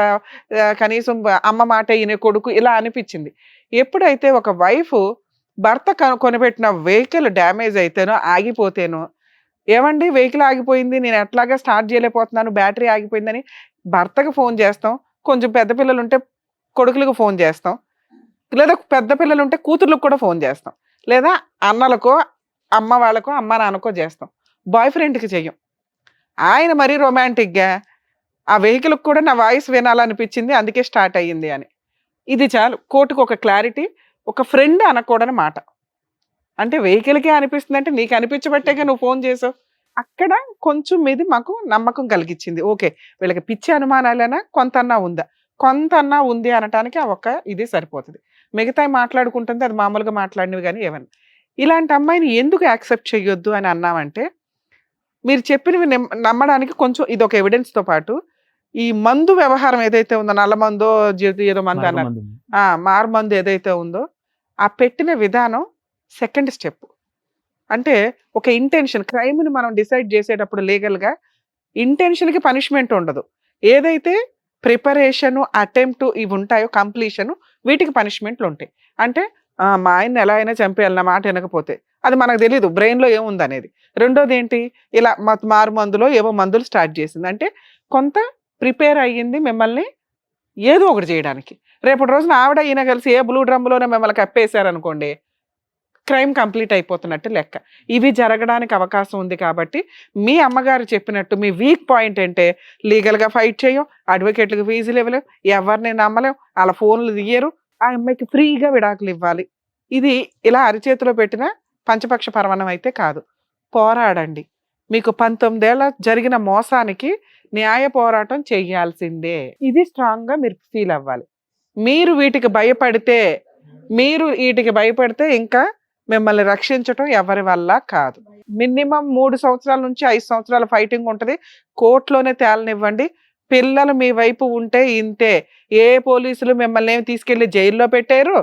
[SPEAKER 3] కనీసం అమ్మ మాట ఈయన కొడుకు, ఇలా అనిపించింది. ఎప్పుడైతే ఒక వైఫ్ భర్త కొనిపెట్టిన వెహికల్ డ్యామేజ్ అయితేనో ఆగిపోతేనో, ఏమండి వెహికల్ ఆగిపోయింది, నేను ఎట్లాగా స్టార్ట్ చేయలేకపోతున్నాను, బ్యాటరీ ఆగిపోయిందని భర్తకు ఫోన్ చేస్తాం. కొంచెం పెద్ద పిల్లలు ఉంటే కొడుకులకు ఫోన్ చేస్తాం, లేదా పెద్ద పిల్లలు ఉంటే కూతుర్లకు కూడా ఫోన్ చేస్తాం, లేదా అన్నలకో అమ్మ వాళ్ళకో అమ్మ నాన్నకో చేస్తాం. బాయ్ ఫ్రెండ్కి చెయ్యం. ఆయన మరీ రొమాంటిక్గా ఆ వెహికల్కి కూడా నా వాయిస్ వినాలనిపించింది అందుకే స్టార్ట్ అయ్యింది అని. ఇది చాలు కోర్టుకు ఒక క్లారిటీ. ఒక ఫ్రెండ్ అనకూడని మాట. అంటే వెహికల్కే అనిపిస్తుంది అంటే నీకు అనిపించబట్టేగా నువ్వు ఫోన్ చేసావు. అక్కడ కొంచెం మీది మాకు నమ్మకం కలిగించింది. ఓకే, వీళ్ళకి పిచ్చి అనుమానాలైనా కొంతన్నా ఉంది అనటానికి ఆ ఒక్క ఇది సరిపోతుంది. మిగతా మాట్లాడుకుంటుంది అది మామూలుగా మాట్లాడినవి కానీ ఏమన్నా. ఇలాంటి అమ్మాయిని ఎందుకు యాక్సెప్ట్ చేయొద్దు అని అన్నామంటే, మీరు చెప్పినవి నమ్మడానికి కొంచెం ఇది ఒక ఎవిడెన్స్తో పాటు ఈ మందు వ్యవహారం ఏదైతే ఉందో, నల్ల మందో ఏదో మందు అన్నారు, మారు మందు ఏదైతే ఉందో, ఆ పెట్టిన విధానం సెకండ్ స్టెప్. అంటే ఒక ఇంటెన్షన్, క్రైమ్ని మనం డిసైడ్ చేసేటప్పుడు లీగల్గా ఇంటెన్షన్కి పనిష్మెంట్ ఉండదు. ఏదైతే ప్రిపరేషను, అటెంప్ట్ ఇవి ఉంటాయో, కంప్లీషను, వీటికి పనిష్మెంట్లు ఉంటాయి. అంటే మా ఆయన్ని ఎలా అయినా చంపేయాలి నా మాట వినకపోతే, అది మనకు తెలియదు బ్రెయిన్లో ఏముంది అనేది. రెండోది ఏంటి, ఇలా మారు మందులో ఏవో మందులు స్టార్ట్ చేసింది అంటే కొంత ప్రిపేర్ అయ్యింది మిమ్మల్ని ఏదో ఒకటి చేయడానికి. రేపటి రోజున ఆవిడ ఈయన కలిసి ఏ బ్లూ డ్రమ్లోనే మిమ్మల్ని కప్పేశారనుకోండి, క్రైమ్ కంప్లీట్ అయిపోతున్నట్టు లెక్క. ఇవి జరగడానికి అవకాశం ఉంది కాబట్టి మీ అమ్మగారు చెప్పినట్టు మీ వీక్ పాయింట్ అంటే లీగల్గా ఫైట్ చేయం, అడ్వకేట్లకు ఫీజులు ఇవ్వలేం, ఎవరిని నమ్మలేం, వాళ్ళ ఫోన్లు తీయరు, ఆ అమ్మాయికి ఫ్రీగా విడాకులు ఇవ్వాలి. ఇది ఇలా అరిచేతిలో పెట్టిన పంచపక్ష పరమాణం అయితే కాదు. పోరాడండి. మీకు 19 ఏళ్ళ జరిగిన మోసానికి న్యాయ పోరాటం చెయ్యాల్సిందే. ఇది స్ట్రాంగ్గా మీరు ఫీల్ అవ్వాలి. మీరు వీటికి భయపడితే ఇంకా మిమ్మల్ని రక్షించటం ఎవరి వల్ల కాదు. మినిమం 3 సంవత్సరాల నుంచి 5 సంవత్సరాల ఫైటింగ్ ఉంటుంది. కోర్టులోనే తేలనివ్వండి. పిల్లలు మీ వైపు ఉంటే ఇంతే. ఏ పోలీసులు మిమ్మల్ని ఏమి తీసుకెళ్లి జైల్లో పెట్టారు,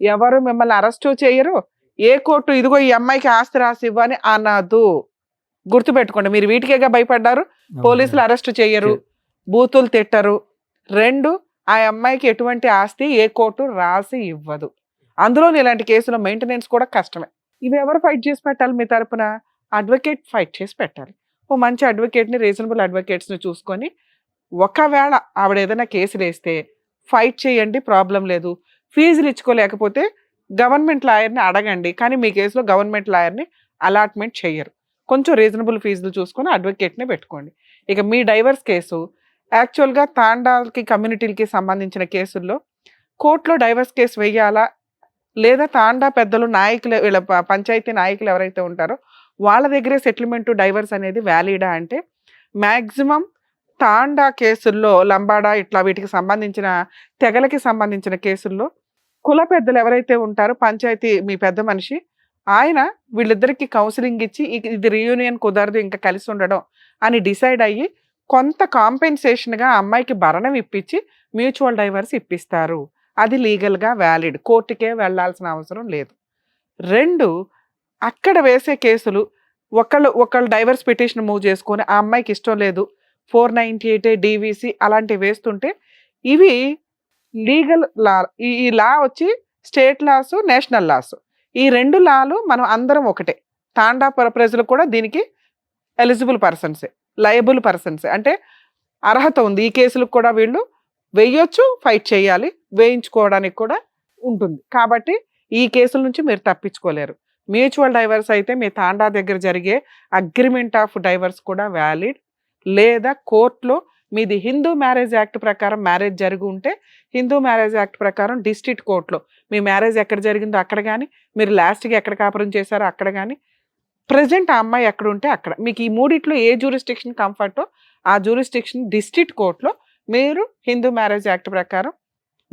[SPEAKER 3] ఎవరు మిమ్మల్ని అరెస్టు చేయరు, ఏ కోర్టు ఇదిగో ఈ అమ్మాయికి ఆస్తి రాసి ఇవ్వని అనదు. గుర్తుపెట్టుకోండి. మీరు వీటికేగా భయపడ్డారు. పోలీసులు అరెస్టు చేయరు, బూతులు తిట్టరు. 2, ఆ అమ్మాయికి ఎటువంటి ఆస్తి ఏ కోర్టు రాసి ఇవ్వదు. అందులో ఇలాంటి కేసులో మెయింటెనెన్స్ కూడా కష్టమే. ఇవి ఎవరు ఫైట్ చేసి పెట్టాలి మీ తరపున? అడ్వకేట్ ఫైట్ చేసి పెట్టాలి. ఓ మంచి అడ్వకేట్ని, రీజనబుల్ అడ్వకేట్స్ని చూసుకొని, ఒకవేళ ఆవిడ ఏదైనా కేసులు వేస్తే ఫైట్ చేయండి, ప్రాబ్లం లేదు. ఫీజులు ఇచ్చుకోలేకపోతే గవర్నమెంట్ లాయర్ని అడగండి. కానీ మీ కేసులో గవర్నమెంట్ లాయర్ని అలాట్మెంట్ చేయరు. కొంచెం రీజనబుల్ ఫీజులు చూసుకొని అడ్వకేట్ని పెట్టుకోండి. ఇక మీ డైవర్స్ కేసు యాక్చువల్గా తాండాలకి కమ్యూనిటీలకి సంబంధించిన కేసుల్లో కోర్టులో డైవర్స్ కేసు వెయ్యాలా, లేదా తాండా పెద్దలు నాయకులు, వీళ్ళ పంచాయతీ నాయకులు ఎవరైతే ఉంటారో వాళ్ళ దగ్గరే సెటిల్మెంట్ డైవర్స్ అనేది వ్యాలిడా అంటే, మ్యాక్సిమం తాండా కేసుల్లో, లంబాడా ఇట్లా వీటికి సంబంధించిన తెగలకి సంబంధించిన కేసుల్లో కుల పెద్దలు ఎవరైతే ఉంటారో, పంచాయతీ మీ పెద్ద మనిషి ఆయన వీళ్ళిద్దరికి కౌన్సిలింగ్ ఇచ్చి ఇది రీయూనియన్ కుదరదు ఇంకా కలిసి ఉండడం అని డిసైడ్ అయ్యి కొంత కాంపెన్సేషన్గా అమ్మాయికి భరణం ఇప్పించి మ్యూచువల్ డైవర్స్ ఇప్పిస్తారు. అది లీగల్గా వ్యాలిడ్, కోర్టుకే వెళ్లాల్సిన అవసరం లేదు. 2, అక్కడ వేసే కేసులు ఒకళ్ళు డైవర్స్ పిటిషన్ మూవ్ చేసుకొని ఆ అమ్మాయికి ఇష్టం లేదు 498 DVC అలాంటివి వేస్తుంటే ఇవి లీగల్ లా. ఈ లా వచ్చి స్టేట్ లాస్, నేషనల్ లాస్, ఈ 2 లాలు మనం అందరం ఒకటే. తాండా ప్రజలు కూడా దీనికి ఎలిజిబుల్ పర్సన్సే, లయబుల్ పర్సన్సే, అంటే అర్హత ఉంది. ఈ కేసులకు కూడా వీళ్ళు వేయొచ్చు, ఫైట్ చేయాలి, వేయించుకోవడానికి కూడా ఉంటుంది. కాబట్టి ఈ కేసుల నుంచి మీరు తప్పించుకోలేరు. మ్యూచువల్ డైవర్స్ అయితే మీ తాండా దగ్గర జరిగే అగ్రిమెంట్ ఆఫ్ డైవర్స్ కూడా వ్యాలిడ్, లేదా కోర్టులో మీది హిందూ మ్యారేజ్ యాక్ట్ ప్రకారం మ్యారేజ్ జరిగి ఉంటే హిందూ మ్యారేజ్ యాక్ట్ ప్రకారం డిస్ట్రిక్ట్ కోర్టులో మీ మ్యారేజ్ ఎక్కడ జరిగిందో అక్కడ కానీ, మీరు లాస్ట్కి ఎక్కడ కాపురం చేశారో అక్కడ కానీ, ప్రజెంట్ ఆ అమ్మాయి ఎక్కడ ఉంటే అక్కడ, మీకు ఈ మూడిట్లో ఏ జ్యూరిస్డిక్షన్ కంఫర్టో ఆ జ్యూరిస్డిక్షన్ డిస్ట్రిక్ట్ కోర్టులో మీరు హిందూ మ్యారేజ్ యాక్ట్ ప్రకారం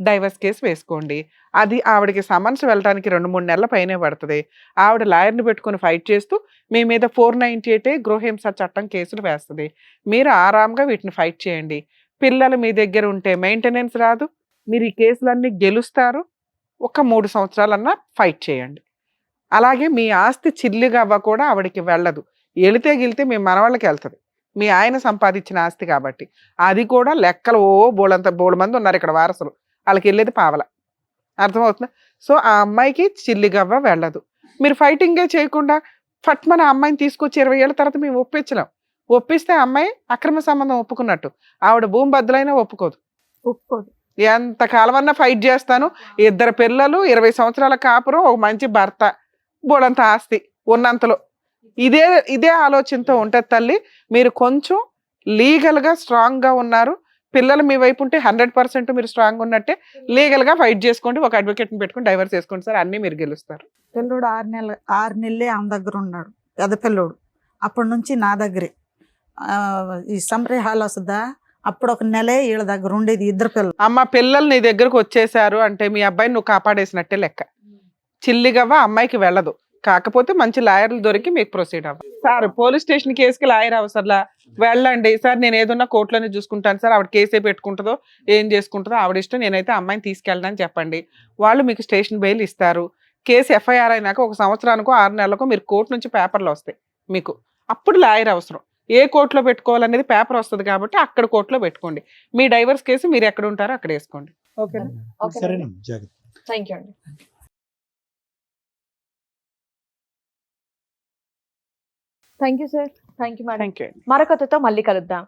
[SPEAKER 3] డైవర్స్ కేసు వేసుకోండి. అది ఆవిడకి సమన్స్ వెళ్ళడానికి 2-3 నెలల పైనే పడుతుంది. ఆవిడ లాయర్ని పెట్టుకుని ఫైట్ చేస్తూ మీ మీద 498 గృహహింస చట్టం కేసులు వేస్తుంది. మీరు ఆరాంగా వీటిని ఫైట్ చేయండి. పిల్లలు మీ దగ్గర ఉంటే మెయింటెనెన్స్ రాదు, మీరు ఈ కేసులన్నీ గెలుస్తారు. ఒక 3 సంవత్సరాలన్నా ఫైట్ చేయండి. అలాగే మీ ఆస్తి చిల్లిగవ్వ కూడా ఆవిడకి వెళ్ళదు. వెళితే గిలితే మీ మనవాళ్ళకి వెళ్తుంది, మీ ఆయన సంపాదించిన ఆస్తి కాబట్టి. అది కూడా లెక్కలు బోడు మంది ఉన్నారు ఇక్కడ వారసులు, వాళ్ళకి వెళ్ళేది పావల. అర్థమవుతుందా? సో ఆ అమ్మాయికి చిల్లిగవ్వ వెళ్ళదు. మీరు ఫైటింగే చేయకుండా ఫట్మన అమ్మాయిని తీసుకొచ్చి 20 ఏళ్ళ తర్వాత మేము ఒప్పించలేం. ఒప్పిస్తే అమ్మాయి అక్రమ సంబంధం ఒప్పుకున్నట్టు. ఆవిడ భూమి బద్దలైనా ఒప్పుకోదు. ఎంత కాలమన్నా ఫైట్ చేస్తాను, 2 పిల్లలు, 20 సంవత్సరాల కాపురం, ఒక మంచి భర్త, బోడంత ఆస్తి ఉన్నంతలో. ఇదే ఆలోచనతో ఉంటుంది తల్లి. మీరు కొంచెం లీగల్గా స్ట్రాంగ్గా ఉన్నారు, పిల్లలు మీ వైపు ఉంటే 100% మీరు స్ట్రాంగ్ ఉన్నట్టే. లీగల్గా ఫైట్ చేసుకోండి, ఒక అడ్వకేట్ని పెట్టుకుని డైవర్స్ చేసుకోండి సార్, అన్నీ మీరు గెలుస్తారు.
[SPEAKER 2] పిల్లోడు 6 నెలలే ఆమె దగ్గర ఉన్నాడు, పెద్ద పిల్లోడు. అప్పటి నుంచి నా దగ్గరే. ఈ సంప్రే హాల్ వస్తుందా, అప్పుడు 1 నెలే వీళ్ళ దగ్గర ఉండేది, 2 పిల్లలు.
[SPEAKER 3] అమ్మ పిల్లలు నీ దగ్గరకు వచ్చేసారు అంటే మీ అబ్బాయిని నువ్వు కాపాడేసినట్టే లెక్క. చిల్లిగవ్వ అమ్మాయికి వెళ్ళదు. కాకపోతే మంచి లాయర్లు దొరికి మీకు ప్రొసీడ్ అవ్వాలి. సార్ పోలీస్ స్టేషన్ కేసుకి లాయర్ అవసరంలా, వెళ్ళండి సార్ నేను ఏదన్నా కోర్టులోనే చూసుకుంటాను సార్, ఆవిడ కేసే పెట్టుకుంటుందో ఏం చేసుకుంటుందో ఆవిడ ఇష్టం, నేనైతే అమ్మాయిని తీసుకెళ్ళడానికి చెప్పండి. వాళ్ళు మీకు స్టేషన్ బెయిల్ ఇస్తారు. కేసు FIR అయినాక 1 సంవత్సరానికో 6 నెలలకో మీరు కోర్టు నుంచి పేపర్లు వస్తాయి మీకు. అప్పుడు లాయర్ అవసరం. ఏ కోర్టులో పెట్టుకోవాలనేది పేపర్ వస్తుంది కాబట్టి అక్కడ కోర్టులో పెట్టుకోండి. మీ డైవర్స్ కేసు మీరు ఎక్కడ ఉంటారో అక్కడ వేసుకోండి. ఓకేనా?
[SPEAKER 8] సరేనమ్మా, జాగ్రత్త.
[SPEAKER 7] థ్యాంక్ యూ అండి. Thank you sir. Thank you madam.
[SPEAKER 3] Thank you.
[SPEAKER 7] మరొకతో మళ్ళీ కలుద్దాం.